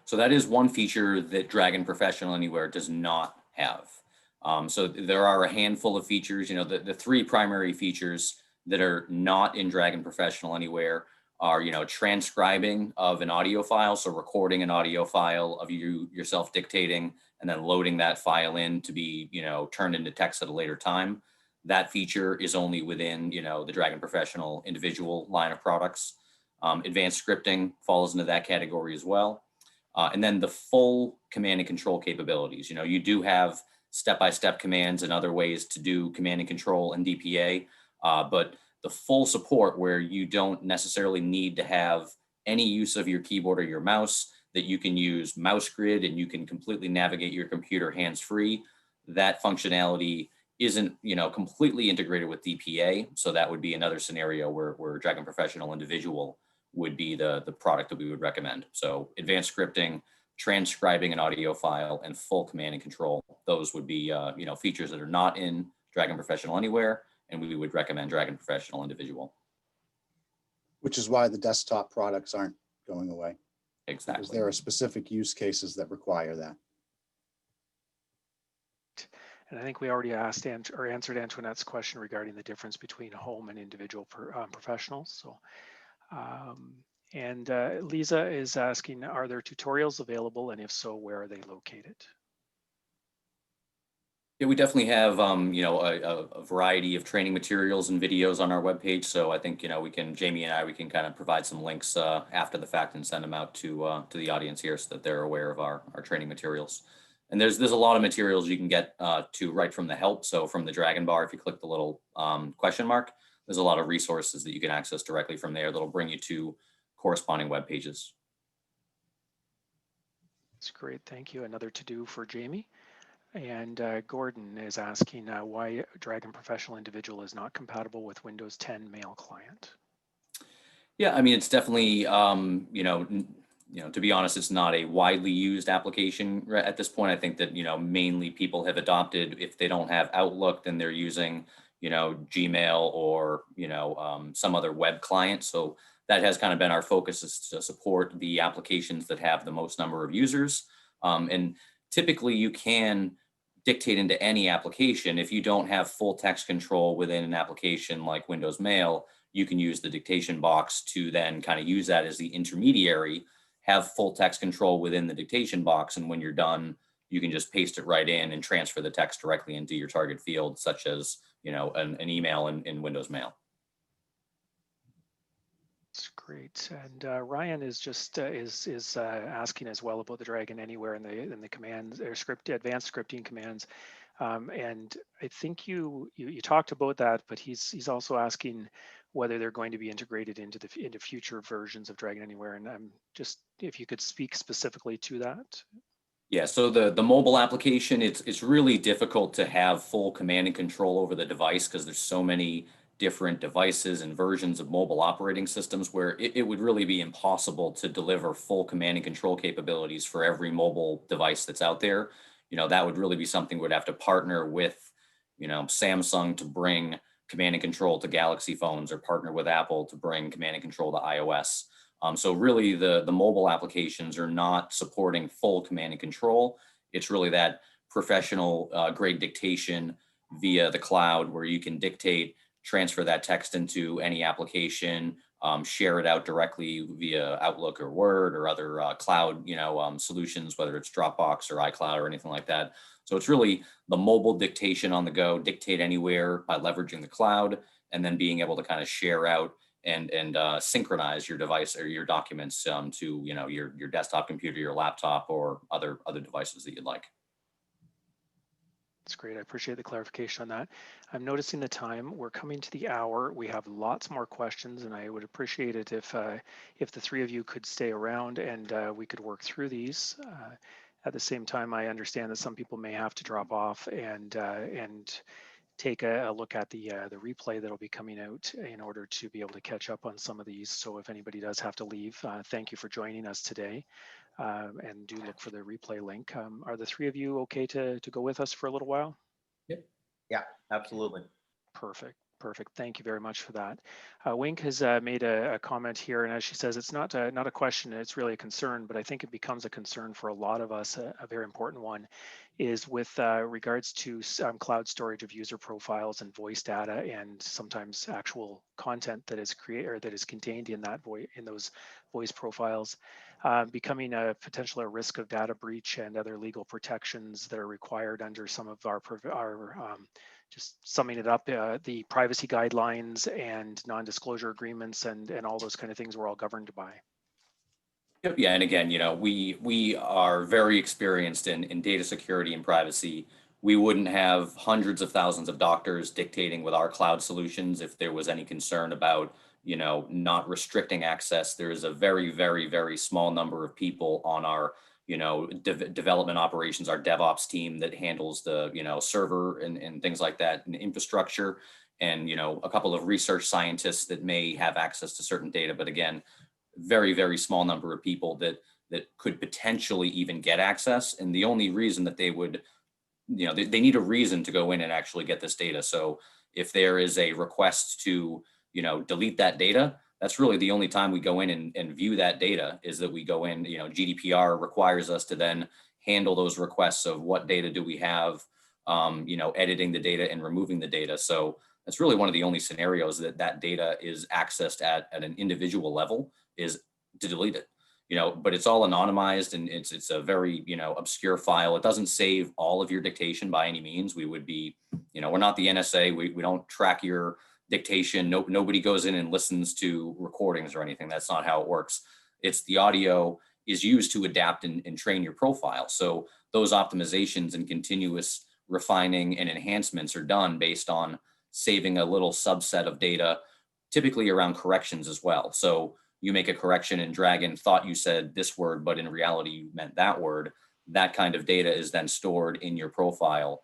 So that is one feature that Dragon Professional Anywhere does not have. So there are a handful of features. You know, the three primary features that are not in Dragon Professional Anywhere are, you know, transcribing of an audio file, so recording an audio file of yourself dictating and then loading that file in to be, you know, turned into text at a later time. That feature is only within, you know, the Dragon Professional individual line of products. Advanced scripting falls into that category as well. And then the full command and control capabilities. You know, you do have step-by-step commands and other ways to do command and control and DPA, but the full support where you don't necessarily need to have any use of your keyboard or your mouse, that you can use mouse grid and you can completely navigate your computer hands-free. That functionality isn't, you know, completely integrated with DPA. So that would be another scenario where Dragon Professional Individual would be the product that we would recommend. So advanced scripting, transcribing an audio file, and full command and control. Those would be, you know, features that are not in Dragon Professional Anywhere, and we would recommend Dragon Professional Individual. Which is why the desktop products aren't going away. Because Exactly. there are specific use cases that require that. And I think we already answered Antoinette's question regarding the difference between home and individual professionals. So, and Lisa is asking, are there tutorials available? And if so, where are they located? Yeah, we definitely have, you know, a variety of training materials and videos on our webpage. So I think, you know, Jamey and I, we can kind of provide some links after the fact and send them out to the audience here so that they're aware of our training materials. And there's a lot of materials you can get to right from the help. So from the Dragon bar, if you click the little question mark, there's a lot of resources that you can access directly from there that'll bring you to corresponding web pages. That's great. Thank you. Another to-do for Jamey. And Gordon is asking why Dragon Professional Individual is not compatible with Windows 10 Mail Client. Yeah, I mean, it's definitely, you know, to be honest, it's not a widely used application at this point. I think that, you know, mainly people have adopted, if they don't have Outlook, then they're using, you know, Gmail or, you know, some other web client. So that has kind of been our focus, is to support the applications that have the most number of users. And typically you can dictate into any application. If you don't have full text control within an application like Windows Mail, you can use the dictation box to then kind of use that as the intermediary, have full text control within the dictation box. And when you're done, you can just paste it right in and transfer the text directly into your target field, such as, you know, an email in Windows Mail. That's great. And Ryan is just asking as well about the Dragon Anywhere and the commands or advanced scripting commands. And I think you talked about that, but he's also asking whether they're going to be integrated into future versions of Dragon Anywhere. And I'm just, if you could speak specifically to that. Yeah, so the mobile application, it's really difficult to have full command and control over the device because there's so many different devices and versions of mobile operating systems where it would really be impossible to deliver full command and control capabilities for every mobile device that's out there. You know, that would really be something we'd have to partner with, you know, Samsung to bring command and control to Galaxy phones, or partner with Apple to bring command and control to iOS. So really the mobile applications are not supporting full command and control. It's really that professional grade dictation via the cloud, where you can dictate, transfer that text into any application, share it out directly via Outlook or Word or other cloud, you know, solutions, whether it's Dropbox or iCloud or anything like that. So it's really the mobile dictation on the go, dictate anywhere by leveraging the cloud, and then being able to kind of share out and synchronize your device or your documents to, you know, your desktop computer, your laptop, or other devices that you'd like. That's great. I appreciate the clarification on that. I'm noticing the time. We're coming to the hour. We have lots more questions, and I would appreciate it if the three of you could stay around and we could work through these. At the same time, I understand that some people may have to drop off and take a look at the replay that'll be coming out in order to be able to catch up on some of these. So if anybody does have to leave, thank you for joining us today, and do look for the replay link. Are the three of you okay to go with us for a little while? Yeah, absolutely. Perfect. Perfect. Thank you very much for that. Wink has made a comment here, and as she says, it's not a question, it's really a concern, but I think it becomes a concern for a lot of us, a very important one, is with regards to cloud storage of user profiles and voice data, and sometimes actual content that is created or that is contained in that in those voice profiles, becoming a potential risk of data breach and other legal protections that are required under some of our just summing it up, the privacy guidelines and non-disclosure agreements and all those kind of things we're all governed by. Yep. Yeah, and again, we are very experienced in data security and privacy. We wouldn't have hundreds of thousands of doctors dictating with our cloud solutions if there was any concern about, not restricting access. There is a very, very, very small number of people on our, development operations, our DevOps team that handles the, server and things like that, and infrastructure, and, a couple of research scientists that may have access to certain data. But again, very, very small number of people that could potentially even get access. And the only reason that they would, they need a reason to go in and actually get this data. So if there is a request to, delete that data, that's really the only time we go in and view that data, is that we go in, GDPR requires us to then handle those requests of what data do we have, editing the data and removing the data. So that's really one of the only scenarios that data is accessed at an individual level, is to delete it. But it's all anonymized, and it's a very, obscure file. It doesn't save all of your dictation by any means. We would be, we're not the NSA. We don't track your dictation. Nobody goes in and listens to recordings or anything. That's not how it works. It's the audio is used to adapt and train your profile. So those optimizations and continuous refining and enhancements are done based on saving a little subset of data, typically around corrections as well. So you make a correction and Dragon thought you said this word, but in reality you meant that word. That kind of data is then stored in your profile,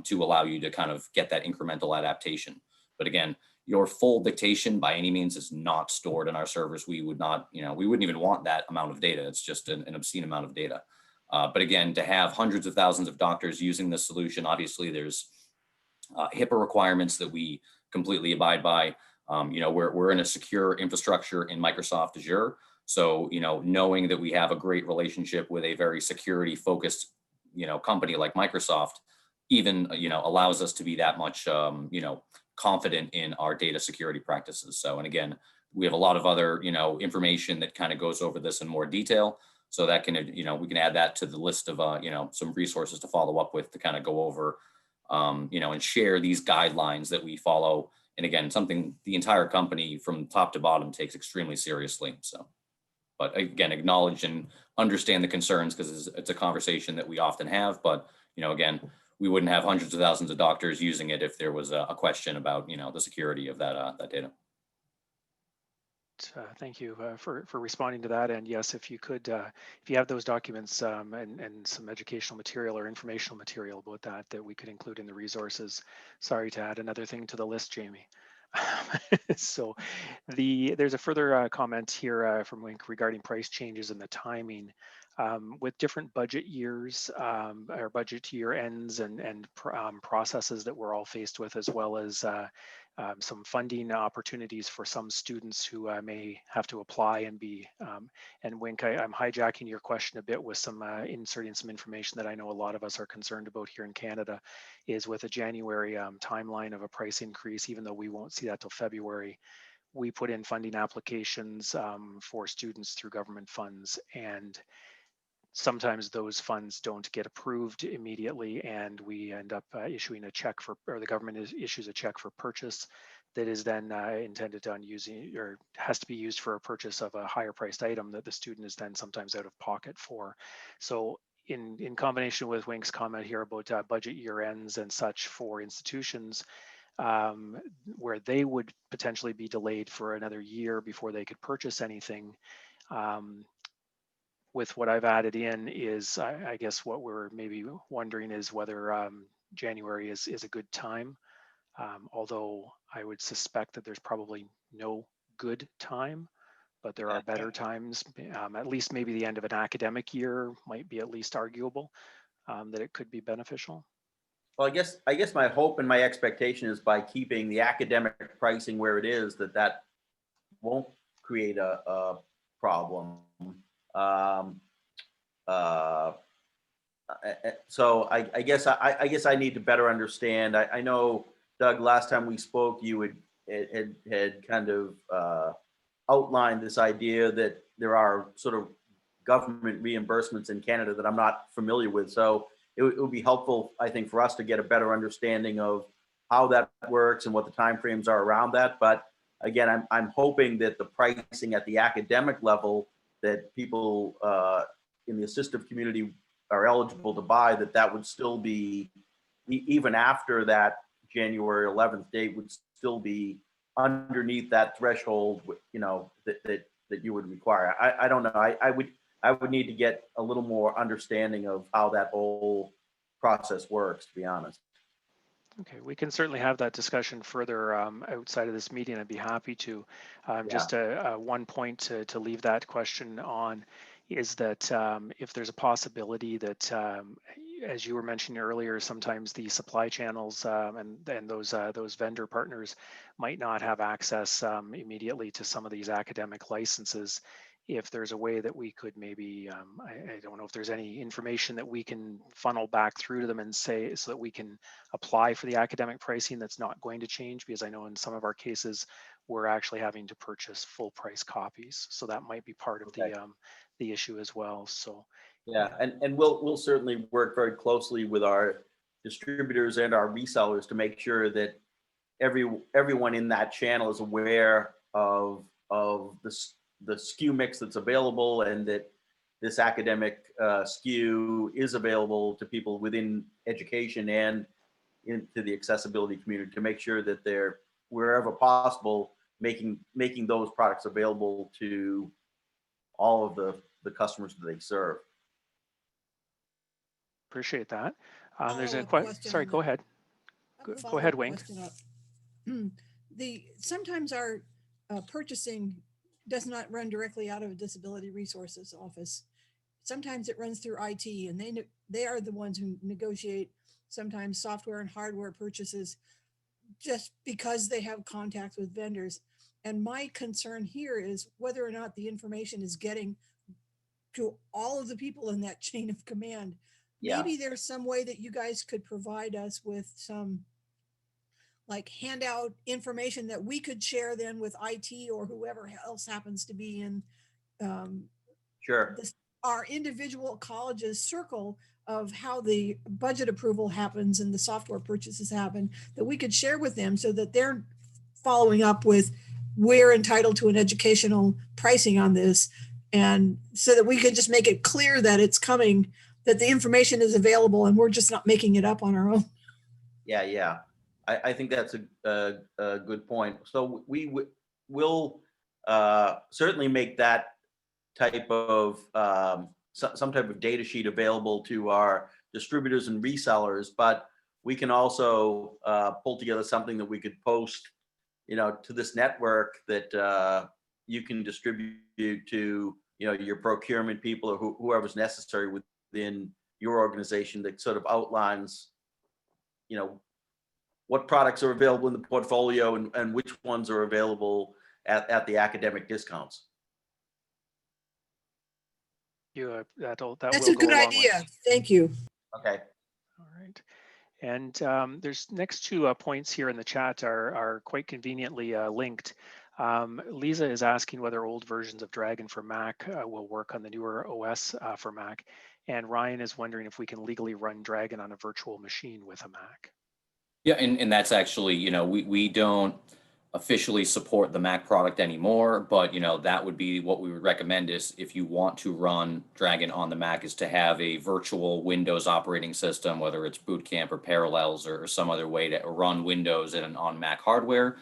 to allow you to kind of get that incremental adaptation. But again, your full dictation by any means is not stored in our servers. We would not, we wouldn't even want that amount of data. It's just an obscene amount of data. But again, to have hundreds of thousands of doctors using this solution, obviously there's HIPAA requirements that we completely abide by. We're in a secure infrastructure in Microsoft Azure. So, knowing that we have a great relationship with a very security focused, company like Microsoft, even, allows us to be that much, confident in our data security practices. So, and again, we have a lot of other, information that kind of goes over this in more detail. So that can, we can add that to the list of, some resources to follow up with to kind of go over, and share these guidelines that we follow. And again, something the entire company from top to bottom takes extremely seriously. So, but again, acknowledge and understand the concerns, because it's a conversation that we often have. But, again, we wouldn't have hundreds of thousands of doctors using it if there was a question about, the security of that data. Thank you for responding to that. And yes, if you could, if you have those documents and some educational material or informational material about that we could include in the resources. Sorry to add another thing to the list, Jamie. So there's a further comment here from Wink regarding price changes and the timing. With different budget years or budget year ends and processes that we're all faced with, as well as some funding opportunities for some students who may have to apply and be, and Wink, I'm hijacking your question a bit with some inserting some information that I know a lot of us are concerned about here in Canada, is with a January timeline of a price increase, even though we won't see that till February. We put in funding applications for students through government funds, and sometimes those funds don't get approved immediately, and we end up issuing a check for, or the government issues a check for purchase that is then intended on using, or has to be used for a purchase of a higher priced item that the student is then sometimes out of pocket for. So in combination with Wink's comment here about budget year ends and such for institutions, where they would potentially be delayed for another year before they could purchase anything, with what I've added in is, I guess what we're maybe wondering is whether January is a good time Although I would suspect that there's probably no good time, but there are better times. At least maybe the end of an academic year might be at least arguable, that it could be beneficial. Well, I guess my hope and my expectation is by keeping the academic pricing where it is, that won't create a problem. So I guess I need to better understand. I know, Doug, last time we spoke, you had kind of outlined this idea that there are sort of government reimbursements in Canada that I'm not familiar with. So it would be helpful, I think, for us to get a better understanding of how that works and what the timeframes are around that. But again, I'm hoping that the pricing at the academic level that people in the assistive community are eligible to buy, that would still be, even after that January 11th date, would still be underneath that threshold, you know, that you would require. I don't know. I would need to get a little more understanding of how that whole process works, to be honest. Okay, we can certainly have that discussion further outside of this meeting. I'd be happy to. Just one point to leave that question on is that if there's a possibility that, as you were mentioning earlier, sometimes the supply channels and those vendor partners might not have access immediately to some of these academic licenses. If there's a way that we could maybe, I don't know if there's any information that we can funnel back through to them and say, so that we can apply for the academic pricing that's not going to change, because I know in some of our cases, we're actually having to purchase full price copies. So that might be part of the issue as well. So yeah, and we'll certainly work very closely with our distributors and our resellers to make sure that everyone in that channel is aware of the SKU mix that's available, and that this academic SKU is available to people within education and into the accessibility community, to make sure that they're, wherever possible, making those products available to all of the customers that they serve. appreciate that. There's a Follow-up question sorry, on go that. ahead. Go ahead, Wink. Sometimes our purchasing does not run directly out of a disability resources office. Sometimes it runs through IT, and they are the ones who negotiate sometimes software and hardware purchases, just because they have contacts with vendors. And my concern here is whether or not the information is getting to all of the people in that chain of command. Yeah. Maybe there's some way that you guys could provide us with some like handout information that we could share then with IT or whoever else happens to be in Sure. our individual colleges circle of how the budget approval happens and the software purchases happen, that we could share with them so that they're following up with, we're entitled to an educational pricing on this. And so that we could just make it clear that it's coming, that the information is available and we're just not making it up on our own. Yeah. I think that's a good point. So we'll certainly make that type of some type of data sheet available to our distributors and resellers, but we can also pull together something that we could post, you know, to this network that you can distribute to, you know, your procurement people or whoever's necessary within your organization, that sort of outlines, you know, what products are available in the portfolio and which ones are available at the academic discounts. That's a good idea. Thank you. Okay. All right. And there's next two points here in the chat are quite conveniently linked. Lisa is asking whether old versions of Dragon for Mac will work on the newer OS for Mac. And Ryan is wondering if we can legally run Dragon on a virtual machine with a Mac. Yeah, and that's actually, you know, we don't officially support the Mac product anymore, but, you know, that would be what we would recommend is if you want to run Dragon on the Mac is to have a virtual Windows operating system, whether it's Boot Camp or Parallels or some other way to run Windows on Mac hardware.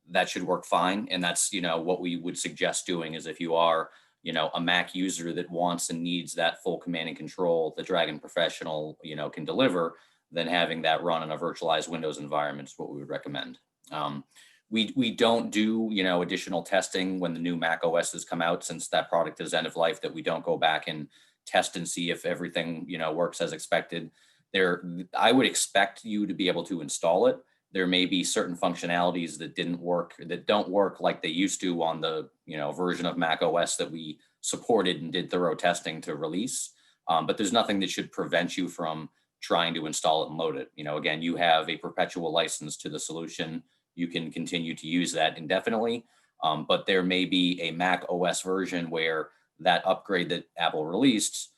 That should work fine. And that's, you know, what we would suggest doing is if you are, you know, a Mac user that wants and needs that full command and control the Dragon Professional, you know, can deliver, then having that run in a virtualized Windows environment is what we would recommend. We don't do, additional testing when the new Mac OS has come out, since that product is end of life, that we don't go back and test and see if everything, works as expected. I would expect you to be able to install it. There may be certain functionalities that don't work like they used to on the, version of Mac OS that we supported and did thorough testing to release. But there's nothing that should prevent you from trying to install it and load it. Again, you have a perpetual license to the solution. You can continue to use that indefinitely. But there may be a Mac OS version where that upgrade that Apple released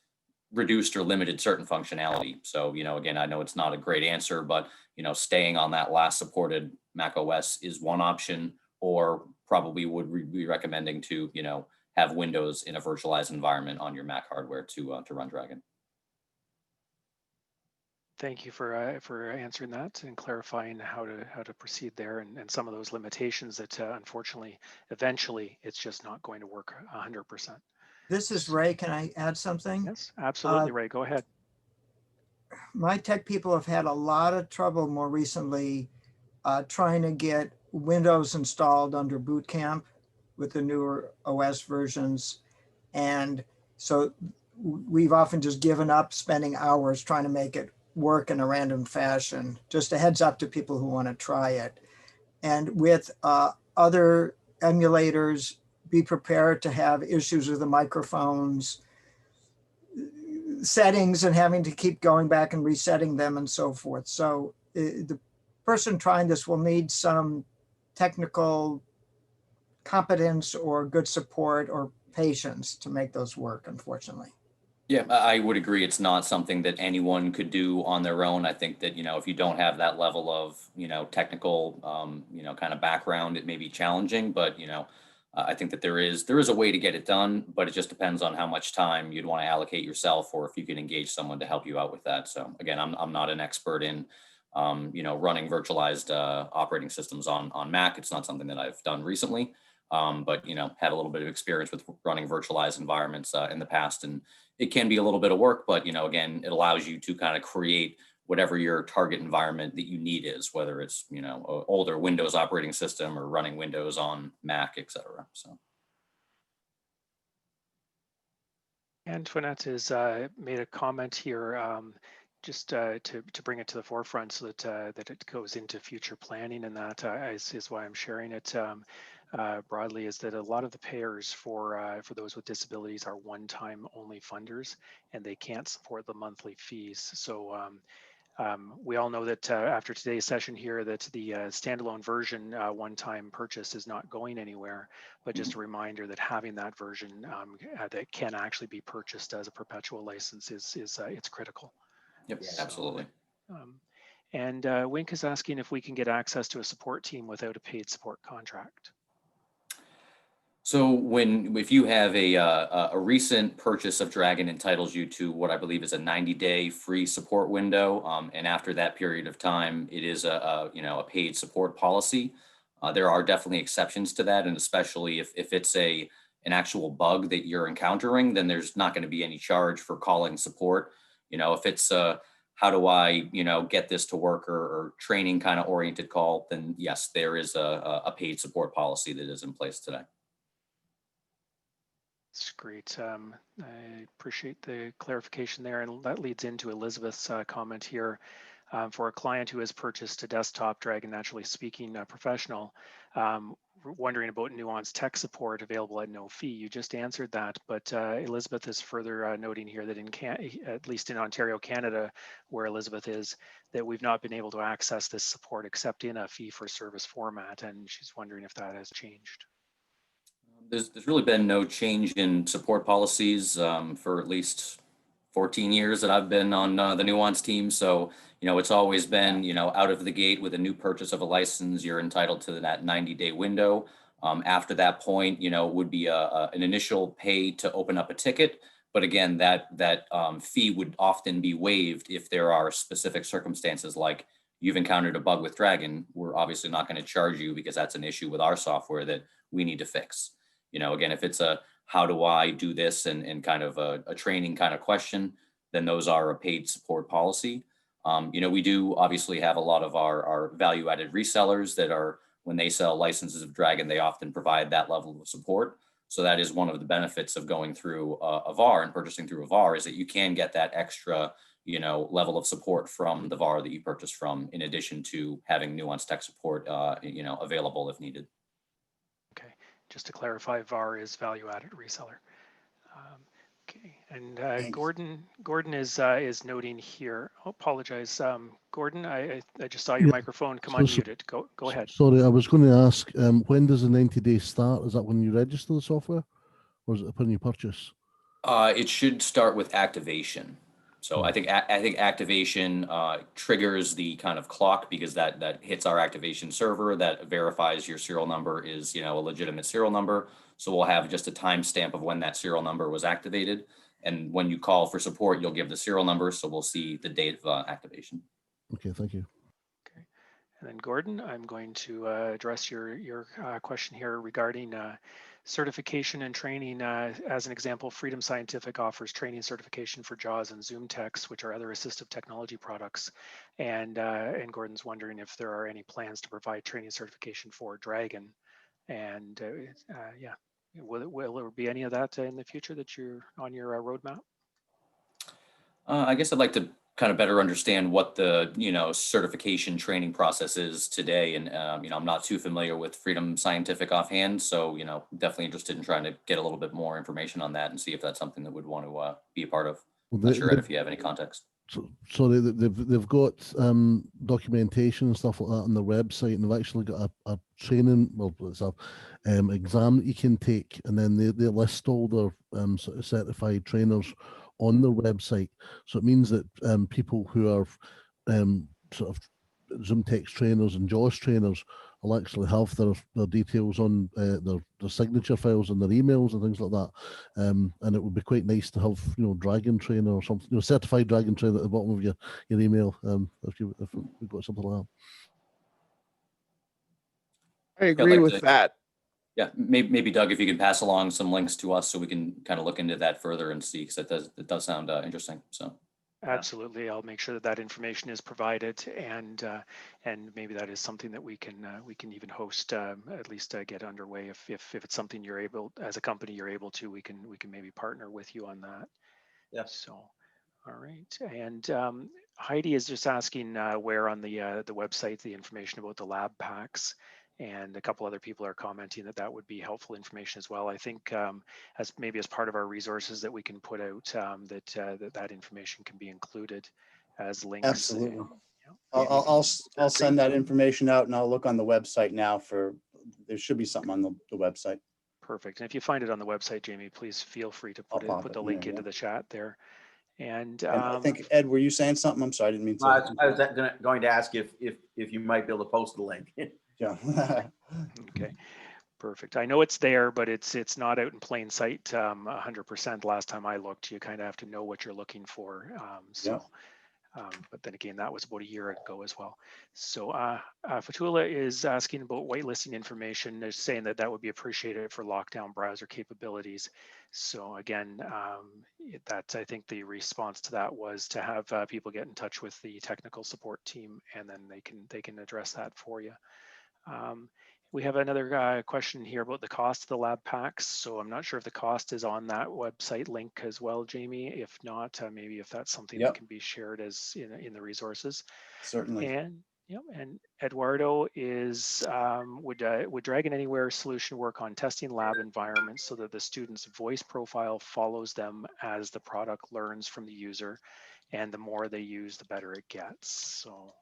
reduced or limited certain functionality. So, again, I know it's not a great answer, but, staying on that last supported Mac OS is one option, or probably would be recommending to, have Windows in a virtualized environment on your Mac hardware to run Dragon. Thank you for answering that and clarifying how to proceed there, and some of those limitations that unfortunately, eventually, it's just not going to work 100%. This is Ray. Can I add something? Yes, absolutely, Ray. Go ahead. My tech people have had a lot of trouble more recently trying to get Windows installed under Boot Camp with the newer OS versions. And so we've often just given up spending hours trying to make it work in a random fashion. Just a heads up to people who want to try it. And with other emulators, be prepared to have issues with the microphones, settings, and having to keep going back and resetting them and so forth. So the person trying this will need some technical competence or good support or patience to make those work, unfortunately. Yeah, I would agree. It's not something that anyone could do on their own. I think that, if you don't have that level of, technical, kind of background, it may be challenging, but, I think that there is a way to get it done, but it just depends on how much time you'd want to allocate yourself, or if you can engage someone to help you out with that. So again, I'm not an expert in, running virtualized operating systems on Mac. It's not something that I've done recently, but, had a little bit of experience with running virtualized environments in the past. And it can be a little bit of work, but, again, it allows you to kind of create whatever your target environment that you need is, whether it's, an older Windows operating system or running Windows on Mac, et cetera. So. Antoinette has made a comment here, just to bring it to the forefront, so that it goes into future planning, and that is why I'm sharing it broadly, is that a lot of the payers for those with disabilities are one-time only funders, and they can't support the monthly fees. So we all know that after today's session here, that the standalone version one-time purchase is not going anywhere, but just a reminder that having that version that can actually be purchased as a perpetual license is it's critical. Yep, absolutely. And Wink is asking if we can get access to a support team without a paid support contract. So if you have a recent purchase of Dragon entitles you to what I believe is a 90-day free support window, and after that period of time, it is a paid support policy. There are definitely exceptions to that, and especially if it's an actual bug that you're encountering, then there's not going to be any charge for calling support. If it's how do I get this to work, or training kind of oriented call, then yes, there is a paid support policy that is in place today. That's great. I appreciate the clarification there, and that leads into Elizabeth's comment here. For a client who has purchased a desktop Dragon Naturally Speaking Professional, wondering about Nuance tech support available at no fee. You just answered that, but Elizabeth is further noting here that at least in Ontario, Canada, where Elizabeth is, that we've not been able to access this support except in a fee-for-service format, and she's wondering if that has changed. There's really been no change in support policies for at least 14 years that I've been on the Nuance team. So, it's always been, out of the gate with a new purchase of a license, you're entitled to that 90-day window. After that point, it would be an initial pay to open up a ticket. But again, that fee would often be waived if there are specific circumstances, like you've encountered a bug with Dragon. We're obviously not going to charge you because that's an issue with our software that we need to fix. Again, if it's a how do I do this and kind of a training kind of question, then those are a paid support policy. We do obviously have a lot of our value-added resellers that are, when they sell licenses of Dragon, they often provide that level of support. So that is one of the benefits of going through a VAR and purchasing through a VAR, is that you can get that extra, level of support from the VAR that you purchase from, in addition to having nuanced tech support, available if needed. Okay, just to clarify, VAR is value-added reseller. Okay, and Thanks. Gordon is noting here. Oh, apologize, Gordon. I just saw your Yeah. microphone come So- unmuted. Go ahead. Sorry, I was going to ask, when does the 90 days start? Is that when you register the software, or is it when you purchase? It should start with activation. So I think activation triggers the kind of clock, because that hits our activation server that verifies your serial number is a legitimate serial number. So we'll have just a timestamp of when that serial number was activated, and when you call for support, you'll give the serial number, so we'll see the date of activation. Okay, thank you. Okay, and then Gordon, I'm going to address your question here regarding certification and training. As an example, Freedom Scientific offers training certification for JAWS and Zoom Techs, which are other assistive technology products. And Gordon's wondering if there are any plans to provide training certification for Dragon. And yeah, will there be any of that in the future that you're on your roadmap? I guess I'd like to kind of better understand what the certification training process is today, and I'm not too familiar with Freedom Scientific offhand, so definitely interested in trying to get a little bit more information on that and see if that's something that would want to be a part of. Well, Not sure, Ed, if you have any context. Sorry, they've got documentation and stuff like that on their website, and they've actually got a training, well, it's a exam that you can take, and then they list all their sort of certified trainers on their website. So it means that people who are sort of Zoom Text trainers and JAWS trainers will actually have their details on their signature files and their emails and things like that. And it would be quite nice to have Dragon trainer or something, certified Dragon trainer at the bottom of your email, if we've got something like that. I agree with that. Yeah, maybe Doug, if you could pass along some links to us so we can kind of look into that further and see, because it does sound interesting. So. Absolutely, I'll make sure that information is provided, and maybe that is something that we can even host, at least get underway. If it's something you're able, as a company, you're able to, we can maybe partner with you on that. Yeah. So, all right, and Heidi is just asking where on the website the information about the lab packs. And a couple other people are commenting that would be helpful information as well. I think as part of our resources that we can put out, that information can be included as links. Absolutely. And, I'll send that information out, and I'll look on the website now there should be something on the website. Perfect. And if you find it on the website, Jamey, please feel free to put the link into the chat there. And I think, Ed, were you saying something? I'm sorry, I didn't mean to. I was going to ask if you might be able to post the link. Yeah. Okay, perfect. I know it's there, but it's not out in plain sight 100%. Last time I looked, you kind of have to know what you're looking for. But then again, that was about a year ago as well. So Fatula is asking about whitelisting information. They're saying that would be appreciated for lockdown browser capabilities. So again, I think the response to that was to have people get in touch with the technical support team, and then they can address that for you. We have another question here about the cost of the lab packs. So I'm not sure if the cost is on that website link as well, Jamey. If not, maybe if that's something that can be shared as in the resources. Certainly. And Eduardo is would Dragon Anywhere solution work on testing lab environments so that the student's voice profile follows them as the product learns from the user, and the more they use, the better it gets. So.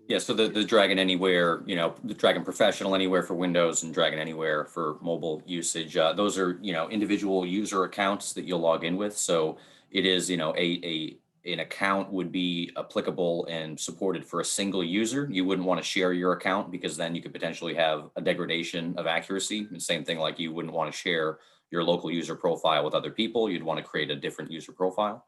Yeah, so the Dragon Anywhere, the Dragon Professional Anywhere for Windows and Dragon Anywhere for mobile usage, those are, individual user accounts that you'll log in with. So it is, an account would be applicable and supported for a single user. You wouldn't want to share your account, because then you could potentially have a degradation of accuracy. And same thing, like you wouldn't want to share your local user profile with other people. You'd want to create a different user profile.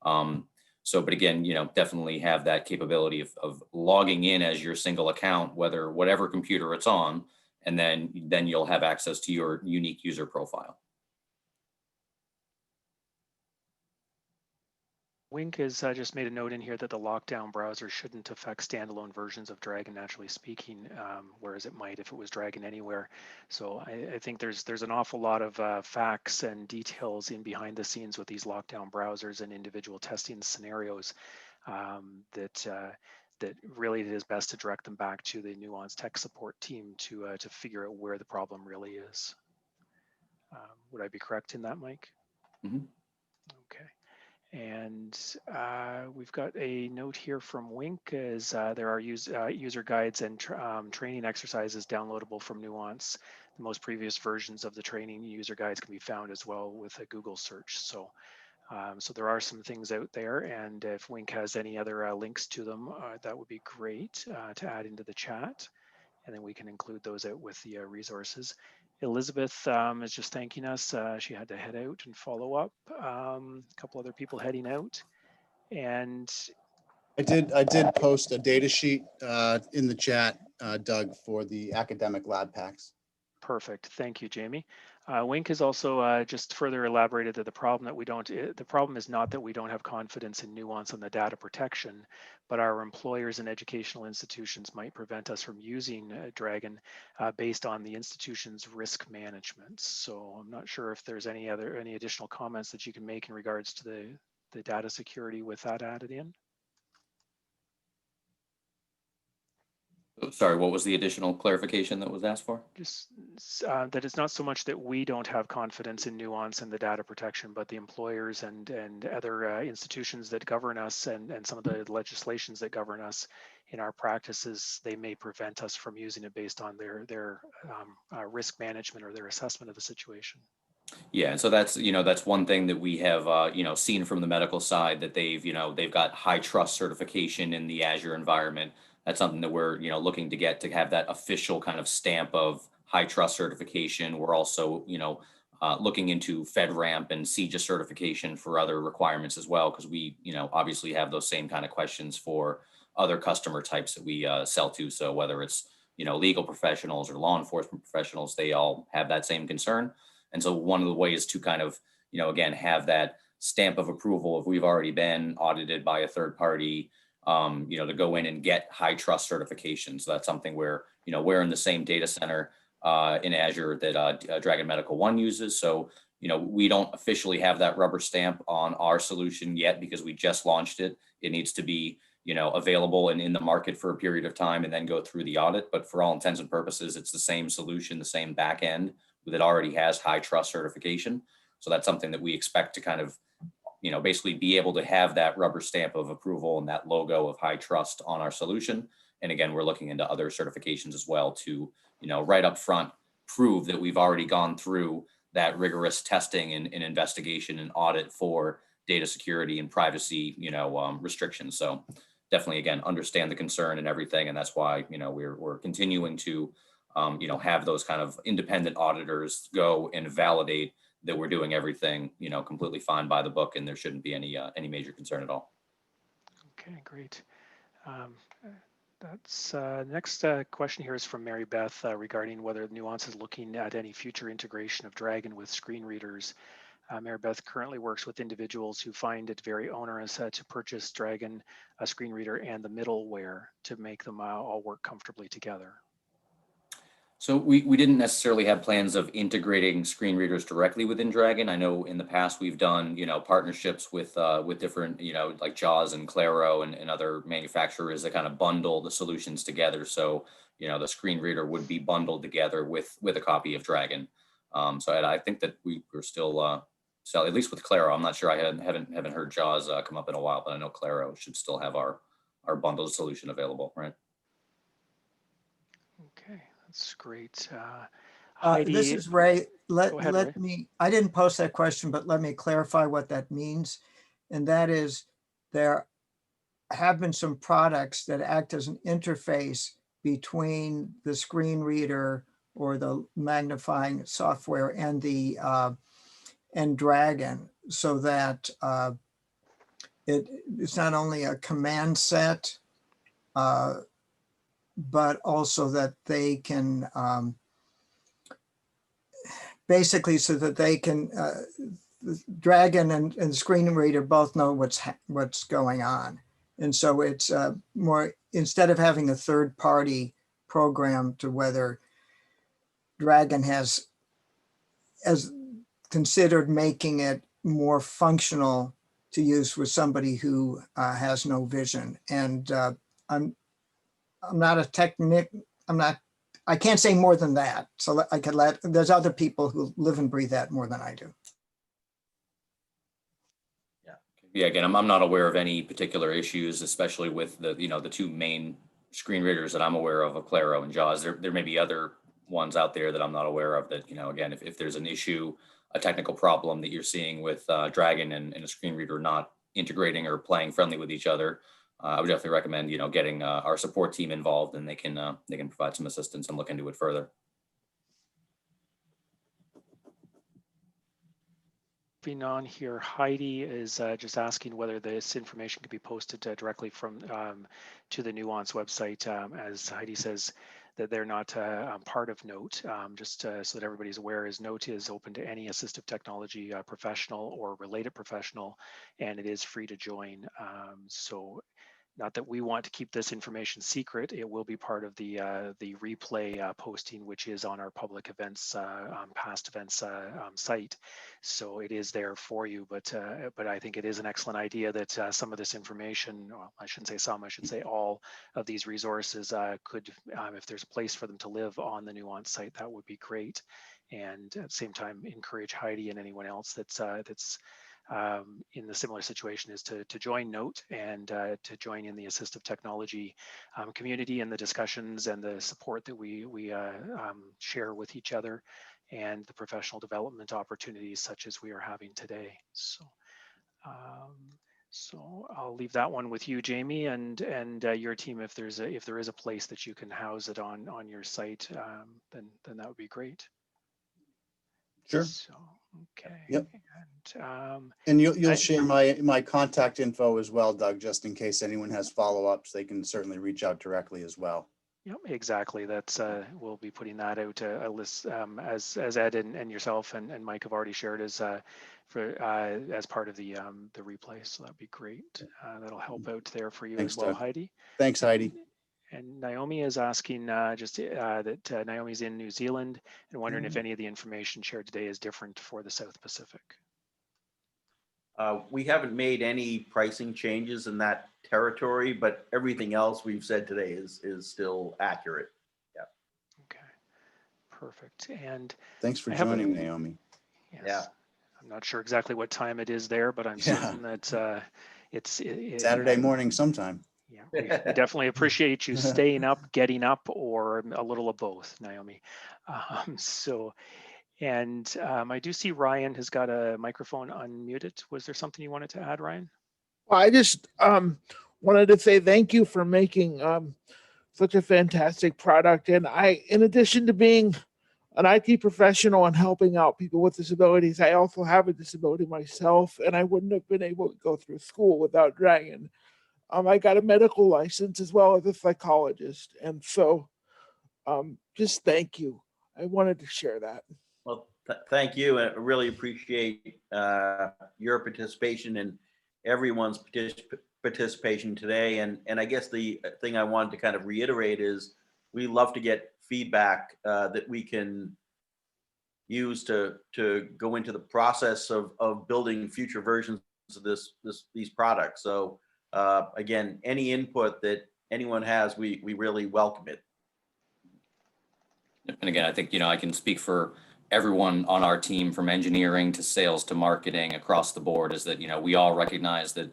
But again, definitely have that capability of logging in as your single account, whatever computer it's on, and then you'll have access to your unique user profile. Wink has just made a note in here that the lockdown browser shouldn't affect standalone versions of Dragon Naturally Speaking, whereas it might if it was Dragon Anywhere. So I think there's an awful lot of facts and details in behind the scenes with these lockdown browsers and individual testing scenarios that really it is best to direct them back to the Nuance tech support team to figure out where the problem really is. Would I be correct in that, Mike? Mhm. Okay. And we've got a note here from Wink as there are user guides and training exercises downloadable from Nuance. The most previous versions of the training user guides can be found as well with a Google search. So there are some things out there, and if Wink has any other links to them, that would be great to add into the chat, and then we can include those out with the resources. Elizabeth is just thanking us. She had to head out and follow up. A couple other people heading out, and I did post a data sheet in the chat, Doug, for the academic lab packs. perfect. Thank you, Jamey. Wink has also just further elaborated that the problem is not that we don't have confidence in Nuance on the data protection, but our employers and educational institutions might prevent us from using Dragon based on the institution's risk management. So I'm not sure if there's any additional comments that you can make in regards to the data security with that added in. Sorry, what was the additional clarification that was asked for? Just that it's not so much that we don't have confidence in Nuance and the data protection, but the employers and other institutions that govern us and some of the legislations that govern us in our practices, they may prevent us from using it based on their risk management or their assessment of the situation. Yeah, and so that's one thing that we have seen from the medical side, that they've got high trust certification in the Azure environment. That's something that we're looking to get to have that official kind of stamp of high trust certification. We're also looking into FedRAMP and CJIS certification for other requirements as well, because we obviously have those same kind of questions for other customer types that we sell to. So whether it's legal professionals or law enforcement professionals, they all have that same concern. And so one of the ways to kind of, again, have that stamp of approval, if we've already been audited by a third party, to go in and get high trust certification. So that's something where, we're in the same data center in Azure that Dragon Medical One uses. So, we don't officially have that rubber stamp on our solution yet because we just launched it. It needs to be, available and in the market for a period of time and then go through the audit. But for all intents and purposes, it's the same solution, the same back end that already has high trust certification. So that's something that we expect to kind of, basically be able to have that rubber stamp of approval and that logo of high trust on our solution. And again, we're looking into other certifications as well to, right up front, prove that we've already gone through that rigorous testing and investigation and audit for data security and privacy, restrictions. So definitely, again, understand the concern and everything. And that's why, we're continuing to, have those kind of independent auditors go and validate that we're doing everything, completely fine by the book, and there shouldn't be any major concern at all. Okay, great. That's next question here is from Mary Beth regarding whether Nuance is looking at any future integration of Dragon with screen readers. Mary Beth currently works with individuals who find it very onerous to purchase Dragon, a screen reader, and the middleware to make them all work comfortably together. So we didn't necessarily have plans of integrating screen readers directly within Dragon. I know in the past we've done, partnerships with different, like JAWS and Claro and other manufacturers that kind of bundle the solutions together. So, the screen reader would be bundled together with a copy of Dragon. So I think that we're still, at least with Claro. I'm not sure. I haven't heard JAWS come up in a while, but I know Claro should still have our bundled solution available, right? Okay, that's great. This is Ray. Go ahead, Ray. I didn't post that question, but let me clarify what that means. And that is, there have been some products that act as an interface between the screen reader or the magnifying software and the and Dragon, so that it's not only a command set, but also that they can basically, so that they can the Dragon and Screen Reader both know what's going on. And so it's more, instead of having a third party program to whether Dragon has considered making it more functional to use with somebody who has no vision. And I'm not a technic, I can't say more than that. So I could there's other people who live and breathe that more than I do. Yeah, again, I'm not aware of any particular issues, especially with the, the two main screen readers that I'm aware of Claro and JAWS. There may be other ones out there that I'm not aware of that, again, if there's an issue, a technical problem that you're seeing with Dragon and a screen reader not integrating or playing friendly with each other, I would definitely recommend, getting our support team involved, and they can provide some assistance and look into it further. Moving on here, Heidi is just asking whether this information can be posted directly from to the Nuance website. As Heidi says, that they're not part of N.O.A.T. Just so that everybody's aware, is N.O.A.T is open to any assistive technology professional or related professional, and it is free to join. So not that we want to keep this information secret, it will be part of the replay posting, which is on our public events, past events site. So it is there for you, but I think it is an excellent idea that some of this information, well, I shouldn't say some, I should say all of these resources could, if there's a place for them to live on the Nuance site, that would be great. And at the same time, encourage Heidi and anyone else that's in the similar situation is to join N.O.A.T and to join in the assistive technology community and the discussions and the support that we share with each other, and the professional development opportunities such as we are having today. So so I'll leave that one with you, Jamey, and your team. If there is a place that you can house it on your site, then that would be great. Sure. So, okay. Yep. And you'll share my contact info as well, Doug, just in case anyone has follow-ups. They can certainly reach out directly as well. Yep, exactly. That's we'll be putting that out a list as Ed and yourself and Mike have already shared as part of the replay. So that'd be great. That'll help out there for you. Thanks, as well, Doug. Heidi. Thanks, Heidi. And Naomi is asking that Naomi's in New Zealand and wondering if any of the information shared today is different for the South Pacific. We haven't made any pricing changes in that territory, but everything else we've said today is still accurate. Yeah. Okay. Perfect. And thanks for joining, Naomi. Yes. Yeah. I'm not sure exactly what time it is there, but I'm certain that it's Saturday morning sometime. Yeah, we definitely appreciate you staying up, getting up, or a little of both, Naomi. And I do see Ryan has got a microphone unmuted. Was there something you wanted to add, Ryan? Well, I just wanted to say thank you for making such a fantastic product. And in addition to being an IT professional and helping out people with disabilities, I also have a disability myself, and I wouldn't have been able to go through school without Dragon. I got a medical license as well as a psychologist. And so just thank you. I wanted to share that. Well, thank you. I really appreciate your participation and everyone's participation today. And I guess the thing I wanted to kind of reiterate is we love to get feedback that we can use to go into the process of building future versions of these products. So again, any input that anyone has, we really welcome it. And again, I think, I can speak for everyone on our team, from engineering to sales to marketing across the board, is that, we all recognize that,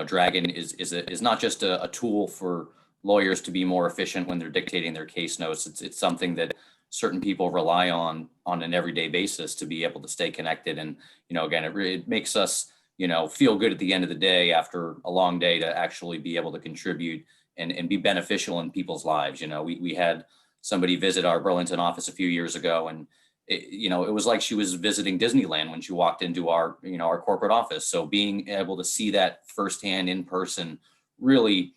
Dragon is not just a tool for lawyers to be more efficient when they're dictating their case notes. It's something that certain people rely on an everyday basis to be able to stay connected. And, again, it makes us, feel good at the end of the day after a long day to actually be able to contribute and be beneficial in people's lives. We had somebody visit our Burlington office a few years ago, and it was like she was visiting Disneyland when she walked into our corporate office. So being able to see that firsthand in person really,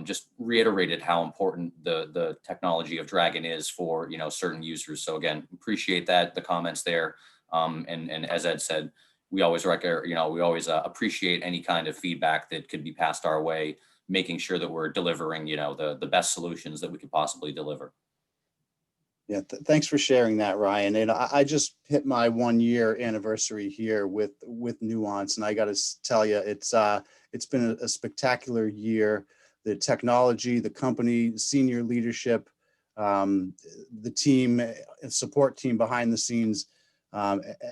just reiterated how important the technology of Dragon is for, certain users. So again, appreciate that, the comments there. And as Ed said, we always appreciate any kind of feedback that could be passed our way, making sure that we're delivering, the best solutions that we could possibly deliver. Yeah, thanks for sharing that, Ryan. And I just hit my 1-year anniversary here with Nuance, and I got to tell you, it's been a spectacular year. The technology, the company, senior leadership, the team, support team behind the scenes,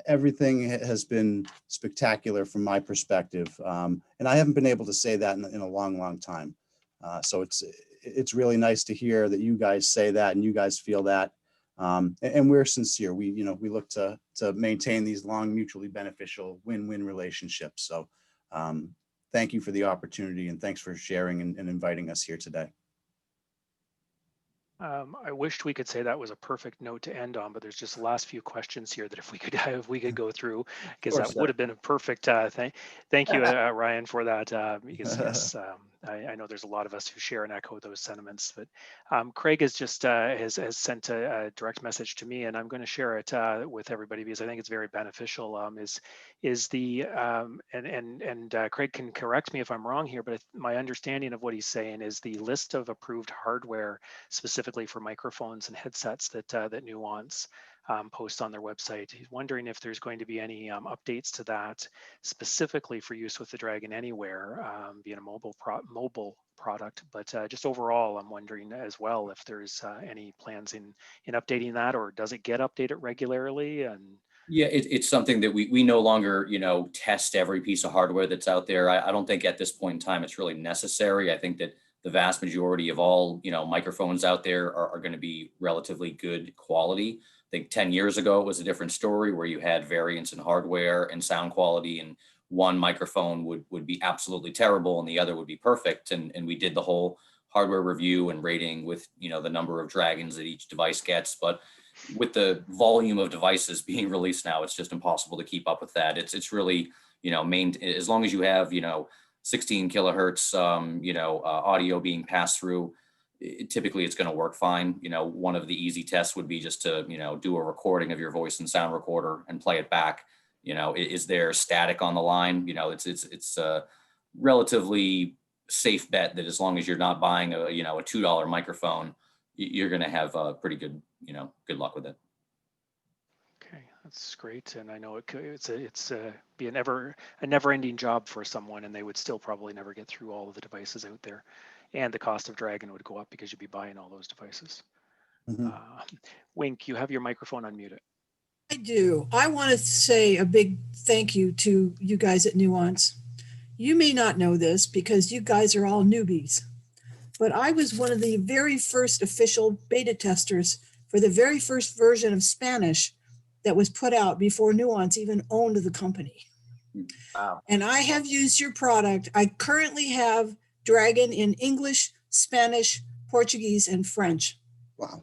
everything has been spectacular from my perspective, and I haven't been able to say that in a long time. So it's really nice to hear that you guys say that and you guys feel that. And we're sincere. We look to maintain these long, mutually beneficial win-win relationships. So thank you for the opportunity, and thanks for sharing and inviting us here today. I wished we could say that was a perfect note to end on, but there's just the last few questions here that if we could go through, because that would have been a perfect thing. Thank you, Ryan, for that. Because yes, I know there's a lot of us who share and echo those sentiments. But Craig has just has sent a direct message to me, and I'm going to share it with everybody because I think it's very beneficial. Is the and Craig can correct me if I'm wrong here, but my understanding of what he's saying is the list of approved hardware specifically for microphones and headsets that Nuance posts on their website. He's wondering if there's going to be any updates to that specifically for use with the Dragon Anywhere, being a mobile product. But just overall, I'm wondering as well if there's any plans in updating that, or does it get updated regularly? And yeah, it's something that we no longer, test every piece of hardware that's out there. I don't think at this point in time it's really necessary. I think that the vast majority of all, microphones out there are going to be relatively good quality. I think 10 years ago, it was a different story where you had variance in hardware and sound quality, and one microphone would be absolutely terrible and the other would be perfect. And we did the whole hardware review and rating with, the number of Dragons that each device gets. But with the volume of devices being released now, it's just impossible to keep up with that. It's really, as long as you have, 16 kilohertz, audio being passed through, typically it's going to work fine. One of the easy tests would be just to, do a recording of your voice and sound recorder and play it back. Is there static on the line? It's a relatively safe bet that as long as you're not buying a $2 microphone, you're going to have a pretty good, good luck with it. okay, that's great. And I know it's be a never-ending job for someone, and they would still probably never get through all of the devices out there, and the cost of Dragon would go up because you'd be buying all those devices. Mm-hmm. Wink, you have your microphone unmuted. I do. I want to say a big thank you to you guys at Nuance. You may not know this because you guys are all newbies, but I was one of the very first official beta testers for the very first version of Spanish that was put out before Nuance even owned the company. Wow. And I have used your product. I currently have Dragon in English, Spanish, Portuguese, and French. Wow.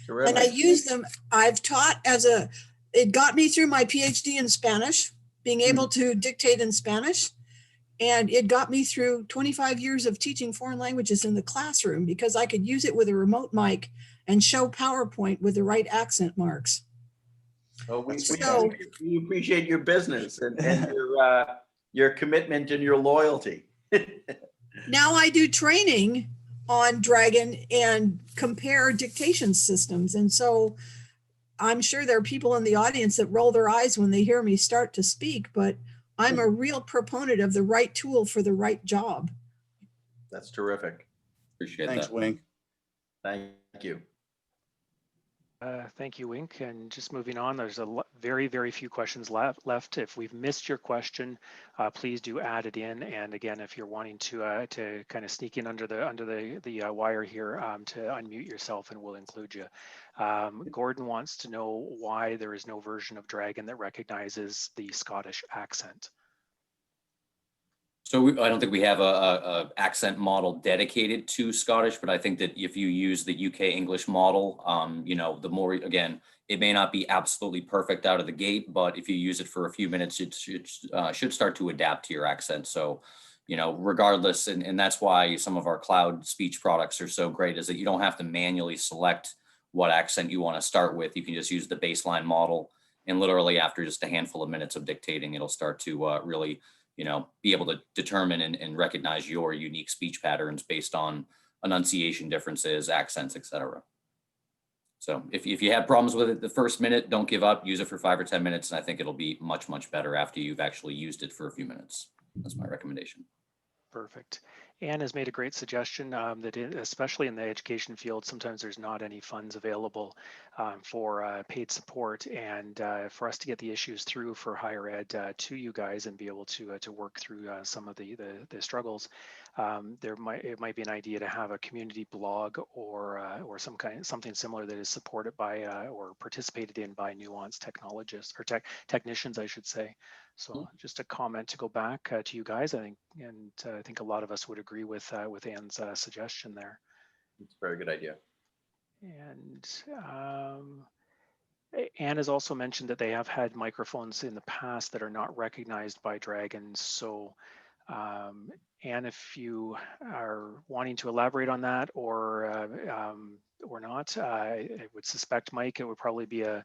And I use them. I've taught it got me through my PhD in Spanish, being able to dictate in Spanish. And it got me through 25 years of teaching foreign languages in the classroom because I could use it with a remote mic and show PowerPoint with the right accent marks. Well, we appreciate your business and your commitment and your loyalty. Now I do training on Dragon and compare dictation systems. And so I'm sure there are people in the audience that roll their eyes when they hear me start to speak, but I'm a real proponent of the right tool for the right job. That's terrific. Appreciate Thanks, that. Wink. Thank you. Thank you, Wink. And just moving on, there's very, very few questions left. If we've missed your question, please do add it in. And again, if you're wanting to kind of sneak in under the wire here, to unmute yourself, and we'll include you. Gordon wants to know why there is no version of Dragon that recognizes the Scottish accent. So I don't think we have a accent model dedicated to Scottish, but I think that if you use the UK English model, the more, again, it may not be absolutely perfect out of the gate, but if you use it for a few minutes, it should start to adapt to your accent. So, regardless, and that's why some of our cloud speech products are so great, is that you don't have to manually select what accent you want to start with. You can just use the baseline model And literally after just a handful of minutes of dictating, it'll start to really, be able to determine and recognize your unique speech patterns based on enunciation differences, accents, etc. So if you have problems with it the first minute, don't give up. Use it for 5 or 10 minutes, and I think it'll be much, much better after you've actually used it for a few minutes. That's my recommendation. Perfect. Anne has made a great suggestion especially in the education field, sometimes there's not any funds available for paid support, and for us to get the issues through for higher ed to you guys and be able to work through some of the struggles. It might be an idea to have a community blog or something similar that is supported by or participated in by nuanced technologists or technicians, I should say. So just a comment to go back to you guys, I think a lot of us would agree with Anne's suggestion there. It's a very good idea. And Anne has also mentioned that they have had microphones in the past that are not recognized by Dragon. So Anne, if you are wanting to elaborate on that or not, I would suspect, Mike, it would probably be a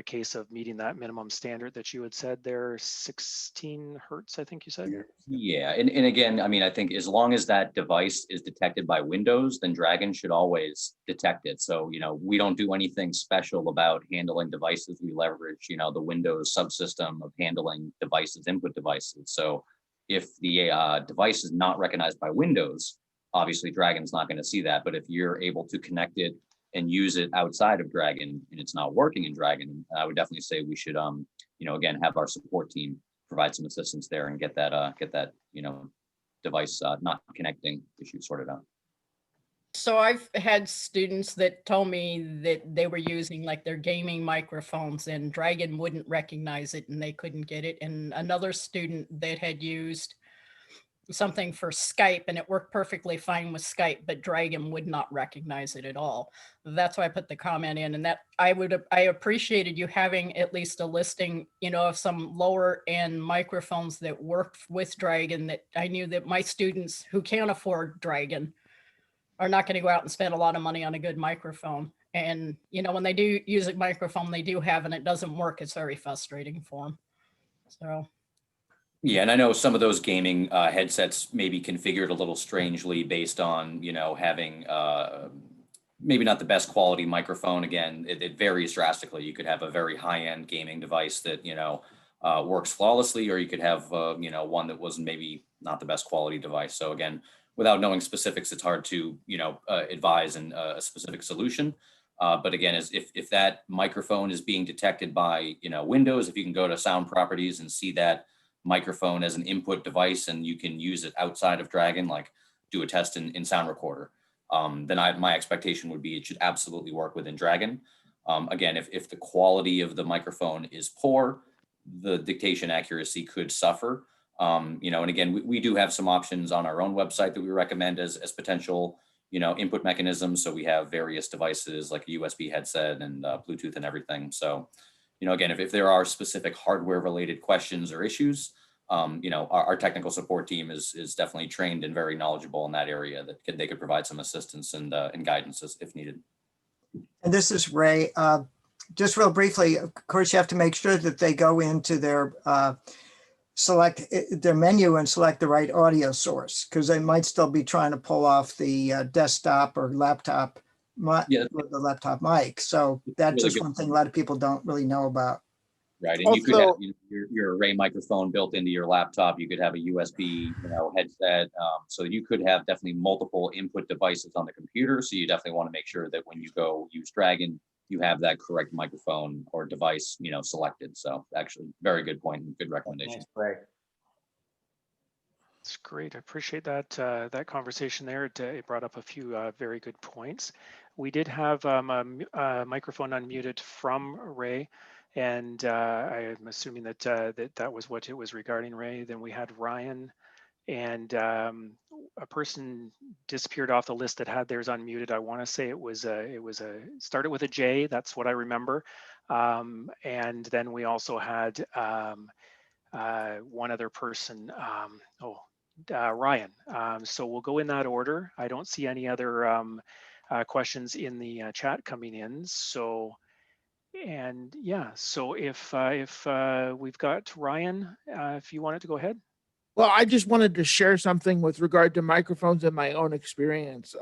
case of meeting that minimum standard that you had said there, 16 hertz, I think you said. Yeah, and again, I mean, I think as long as that device is detected by Windows, then Dragon should always detect it. So, we don't do anything special about handling devices. We leverage, the Windows subsystem of handling devices, input devices. So if the device is not recognized by Windows, obviously Dragon's not going to see that. But if you're able to connect it and use it outside of Dragon and it's not working in Dragon, I would definitely say we should, again, have our support team provide some assistance there and get that device not connecting issue sorted out. So I've had students that told me that they were using like their gaming microphones and Dragon wouldn't recognize it and they couldn't get it. And another student that had used something for Skype and it worked perfectly fine with Skype, but Dragon would not recognize it at all. That's why I put the comment in, and that I appreciated you having at least a listing, of some lower end microphones that worked with Dragon, that I knew that my students who can't afford Dragon are not going to go out and spend a lot of money on a good microphone. And, when they do use a microphone, they do have, and it doesn't work, it's very frustrating for them. So. Yeah, and I know some of those gaming headsets may be configured a little strangely based on, having maybe not the best quality microphone. Again, it varies drastically. You could have a very high-end gaming device that, works flawlessly, or you could have, one that was maybe not the best quality device. So again, without knowing specifics, it's hard to, advise a specific solution. But again, if that microphone is being detected by, Windows, if you can go to sound properties and see that microphone as an input device and you can use it outside of Dragon, like do a test in Sound Recorder, then my expectation would be it should absolutely work within Dragon. Again, if the quality of the microphone is poor, the dictation accuracy could suffer. And again, we do have some options on our own website that we recommend as potential, input mechanisms. So we have various devices like a USB headset and Bluetooth and everything. So again, if there are specific hardware related questions or issues, our technical support team is definitely trained and very knowledgeable in that area, that they could provide some assistance and guidance if needed. And this is Ray. Just real briefly, of course, you have to make sure that they go into their select their menu and select the right audio source, because they might still be trying to pull off the desktop or laptop with the laptop mic. So that's really just one thing a lot of people don't really know about. Right, and you could have your array microphone built into your laptop. You could have a USB, headset. So you could have definitely multiple input devices on the computer. So you definitely want to make sure that when you go use Dragon, you have that correct microphone or device, selected. So actually, very good point and good recommendation. Right. That's great. I appreciate that conversation there. It brought up a few very good points. We did have a microphone unmuted from Ray, and I'm assuming that that was what it was regarding, Ray. Then we had Ryan, and a person disappeared off the list that had theirs unmuted. I want to say it was started with a J. That's what I remember. And then we also had one other person. Ryan. So we'll go in that order. I don't see any other questions in the chat coming in. So And yeah, so if we've got Ryan, if you wanted to go ahead. Well, I just wanted to share something with regard to microphones and my own experience.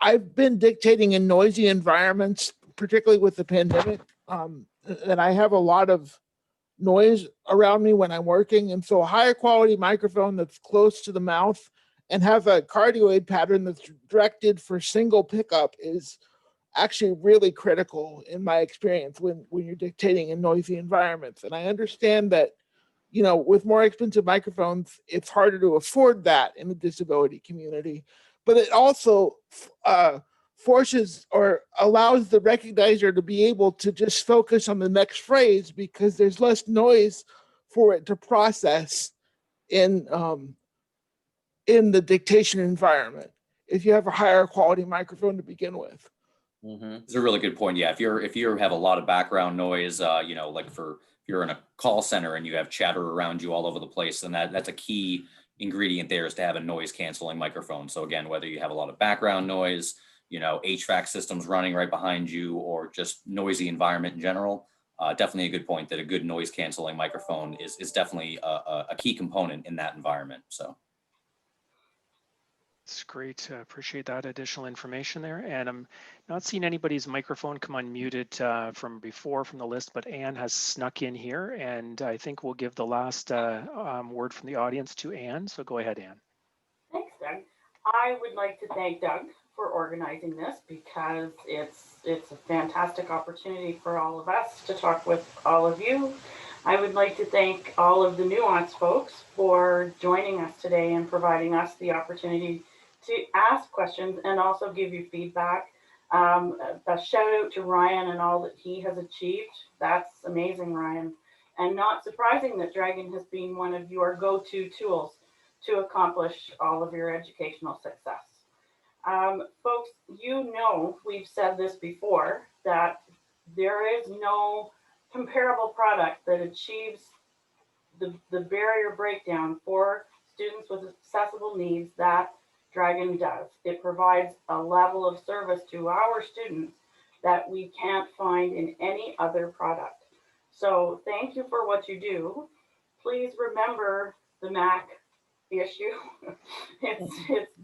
I've been dictating in noisy environments, particularly with the pandemic, and I have a lot of noise around me when I'm working. And so a higher quality microphone that's close to the mouth and have a cardioid pattern that's directed for single pickup is actually really critical in my experience when you're dictating in noisy environments. And I understand that, you know, with more expensive microphones, it's harder to afford that in the disability community, but it also forces or allows the recognizer to be able to just focus on the next phrase because there's less noise for it to process in the dictation environment if you have a higher quality microphone to begin with. It's a really good point. Yeah, if you have a lot of background noise, you know, like if you're in a call center and you have chatter around you all over the place, then that's a key ingredient there is to have a noise canceling microphone. So again, whether you have a lot of background noise, you know, HVAC systems running right behind you, or just noisy environment in general, definitely a good point that a good noise canceling microphone is definitely a key component in that environment. So. It's great. Appreciate that additional information there. And I'm not seeing anybody's microphone come unmuted from before from the list, but Anne has snuck in here, and I think we'll give the last word from the audience to Anne. So go ahead, Anne. Thanks, Doug. I would like to thank Doug for organizing this because it's a fantastic opportunity for all of us to talk with all of you. I would like to thank all of the Nuance folks for joining us today and providing us the opportunity to ask questions and also give you feedback. A shout out to Ryan and all that he has achieved. That's amazing, Ryan. And not surprising that Dragon has been one of your go-to tools to accomplish all of your educational success. Folks, you know, we've said this before, that there is no comparable product that achieves the barrier breakdown for students with accessible needs that Dragon does. It provides a level of service to our students that we can't find in any other product. So thank you for what you do. Please remember the Mac issue. It's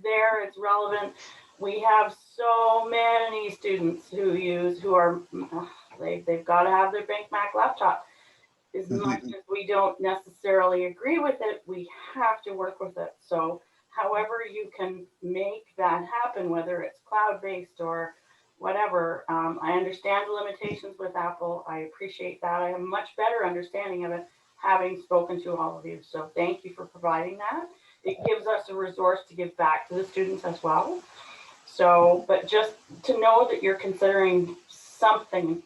there, it's relevant. We have so many students who are, they've got to have their Bank Mac laptop. As much as we don't necessarily agree with it, we have to work with it. So however you can make that happen, whether it's cloud-based or whatever, I understand the limitations with Apple. I appreciate that. I have a much better understanding of it having spoken to all of you. So thank you for providing that. It gives us a resource to give back to the students as well. So, but just to know that you're considering something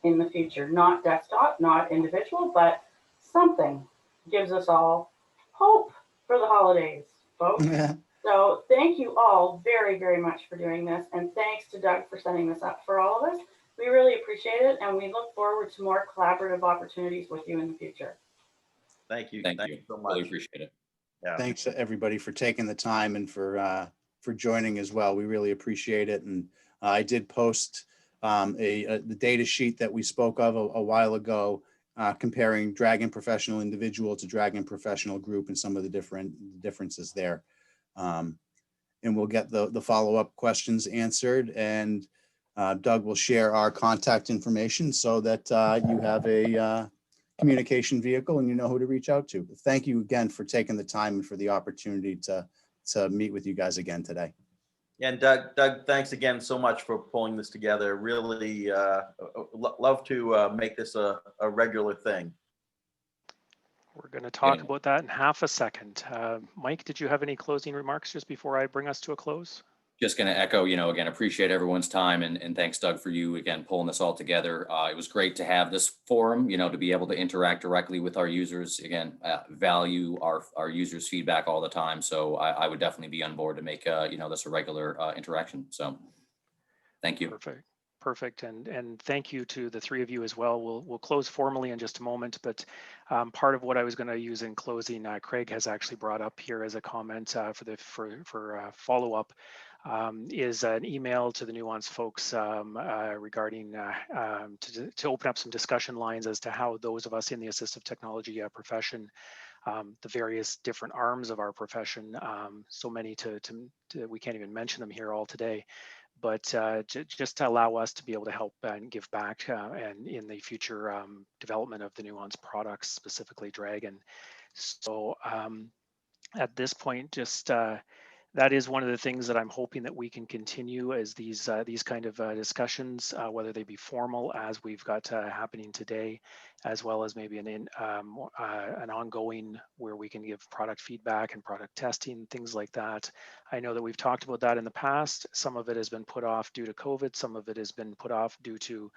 in the future, not desktop, not individual, but something, gives us all hope for the holidays, folks. So thank you all very, very much for doing this. And thanks to Doug for setting this up for all of us. We really appreciate it. And we look forward to more collaborative opportunities with you in the future. Thank you. Thank you so much. Really appreciate it. Yeah. Thanks to everybody for taking the time and for joining as well. We really appreciate it. And I did post the data sheet that we spoke of a while ago, comparing Dragon Professional Individual to Dragon Professional Group and some of the differences there. And we'll get the follow-up questions answered, and Doug will share our contact information so that you have a communication vehicle and you know who to reach out to. Thank you again for taking the time and for the opportunity to meet with you guys again today. Yeah, and Doug, thanks again so much for pulling this together. Really love to make this a regular thing. We're going to talk about that in half a second. Mike, did you have any closing remarks just before I bring us to a close? Just going to echo, you know, again, appreciate everyone's time, and thanks, Doug, for you again pulling this all together. It was great to have this forum, you know, to be able to interact directly with our users. Again, value our users' feedback all the time. So I would definitely be on board to make you know, this a regular interaction. So thank you. Perfect. And thank you to the three of you as well. We'll close formally in just a moment, but part of what I was going to use in closing, Craig has actually brought up here as a comment for follow-up. is an email to the Nuance folks regarding to open up some discussion lines as to how those of us in the assistive technology profession, the various different arms of our profession, so many to we can't even mention them here all today, but just to allow us to be able to help and give back and in the future development of the Nuance products, specifically Dragon. So at this point, just that is one of the things that I'm hoping that we can continue as these kind of discussions, whether they be formal as we've got happening today, as well as maybe an ongoing where we can give product feedback and product testing, things like that. I know that we've talked about that in the past. Some of it has been put off due to COVID. Some of it has been put off due to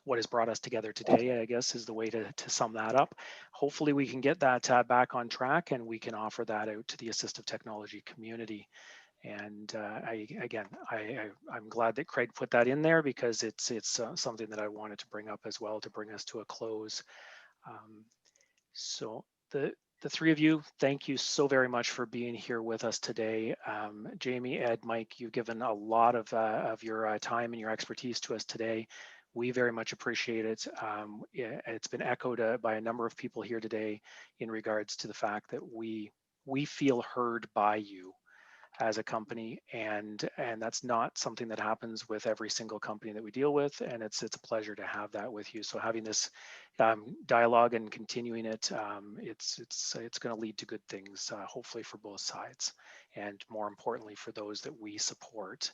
what has brought us together today, I guess, is the way to sum that up. Hopefully we can get that back on track and we can offer that out to the assistive technology community. And I'm glad that Craig put that in there because it's something that I wanted to bring up as well to bring us to a close. So the three of you, thank you so very much for being here with us today. Jamey, Ed, Mike, you've given a lot of your time and your expertise to us today. We very much appreciate it. It's been echoed by a number of people here today in regards to the fact that we feel heard by you as a company, and that's not something that happens with every single company that we deal with, and it's a pleasure to have that with you. So having this dialogue and continuing it, it's going to lead to good things, hopefully for both sides, and more importantly for those that we support,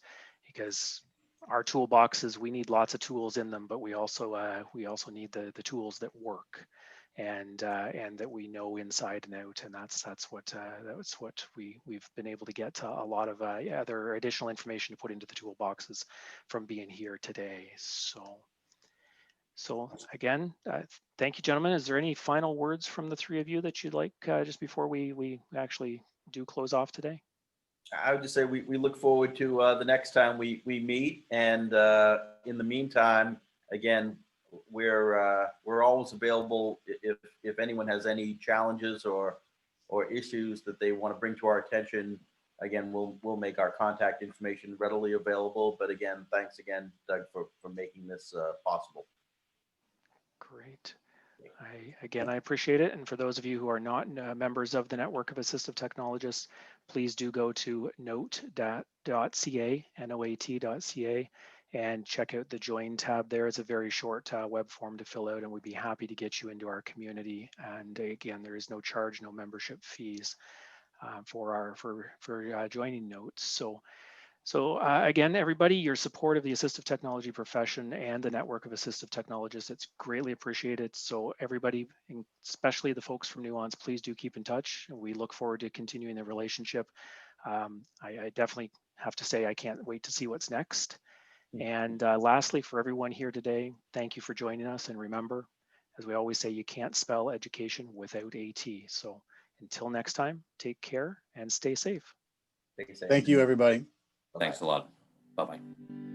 because our toolboxes, we need lots of tools in them, but we also need the tools that work and that we know inside and out, and that's what we've been able to get a lot of other additional information to put into the toolboxes from being here today. So again, thank you, gentlemen. Is there any final words from the three of you that you'd like just before we actually do close off today? I would just say we look forward to the next time we meet, and in the meantime, again, we're always available if anyone has any challenges or issues that they want to bring to our attention. Again, we'll make our contact information readily available. But again, thanks again, Doug, for making this possible. Great. I appreciate it. And for those of you who are not members of the network of assistive technologists, please do go to N.O.A.T.ca, N-O.A.T.ca, and check out the join tab there. It's a very short web form to fill out, and we'd be happy to get you into our community. And again, there is no charge, no membership fees for joining N.O.A.T. So again, everybody, your support of the assistive technology profession and the network of assistive technologists, it's greatly appreciated. So everybody, especially the folks from Nuance, please do keep in touch. We look forward to continuing the relationship. I definitely have to say I can't wait to see what's next. And lastly, for everyone here today, thank you for joining us. And remember, as we always say, you can't spell education without AT. So until next time, take care and stay safe. Thank you, everybody. Thanks a lot. Bye-bye.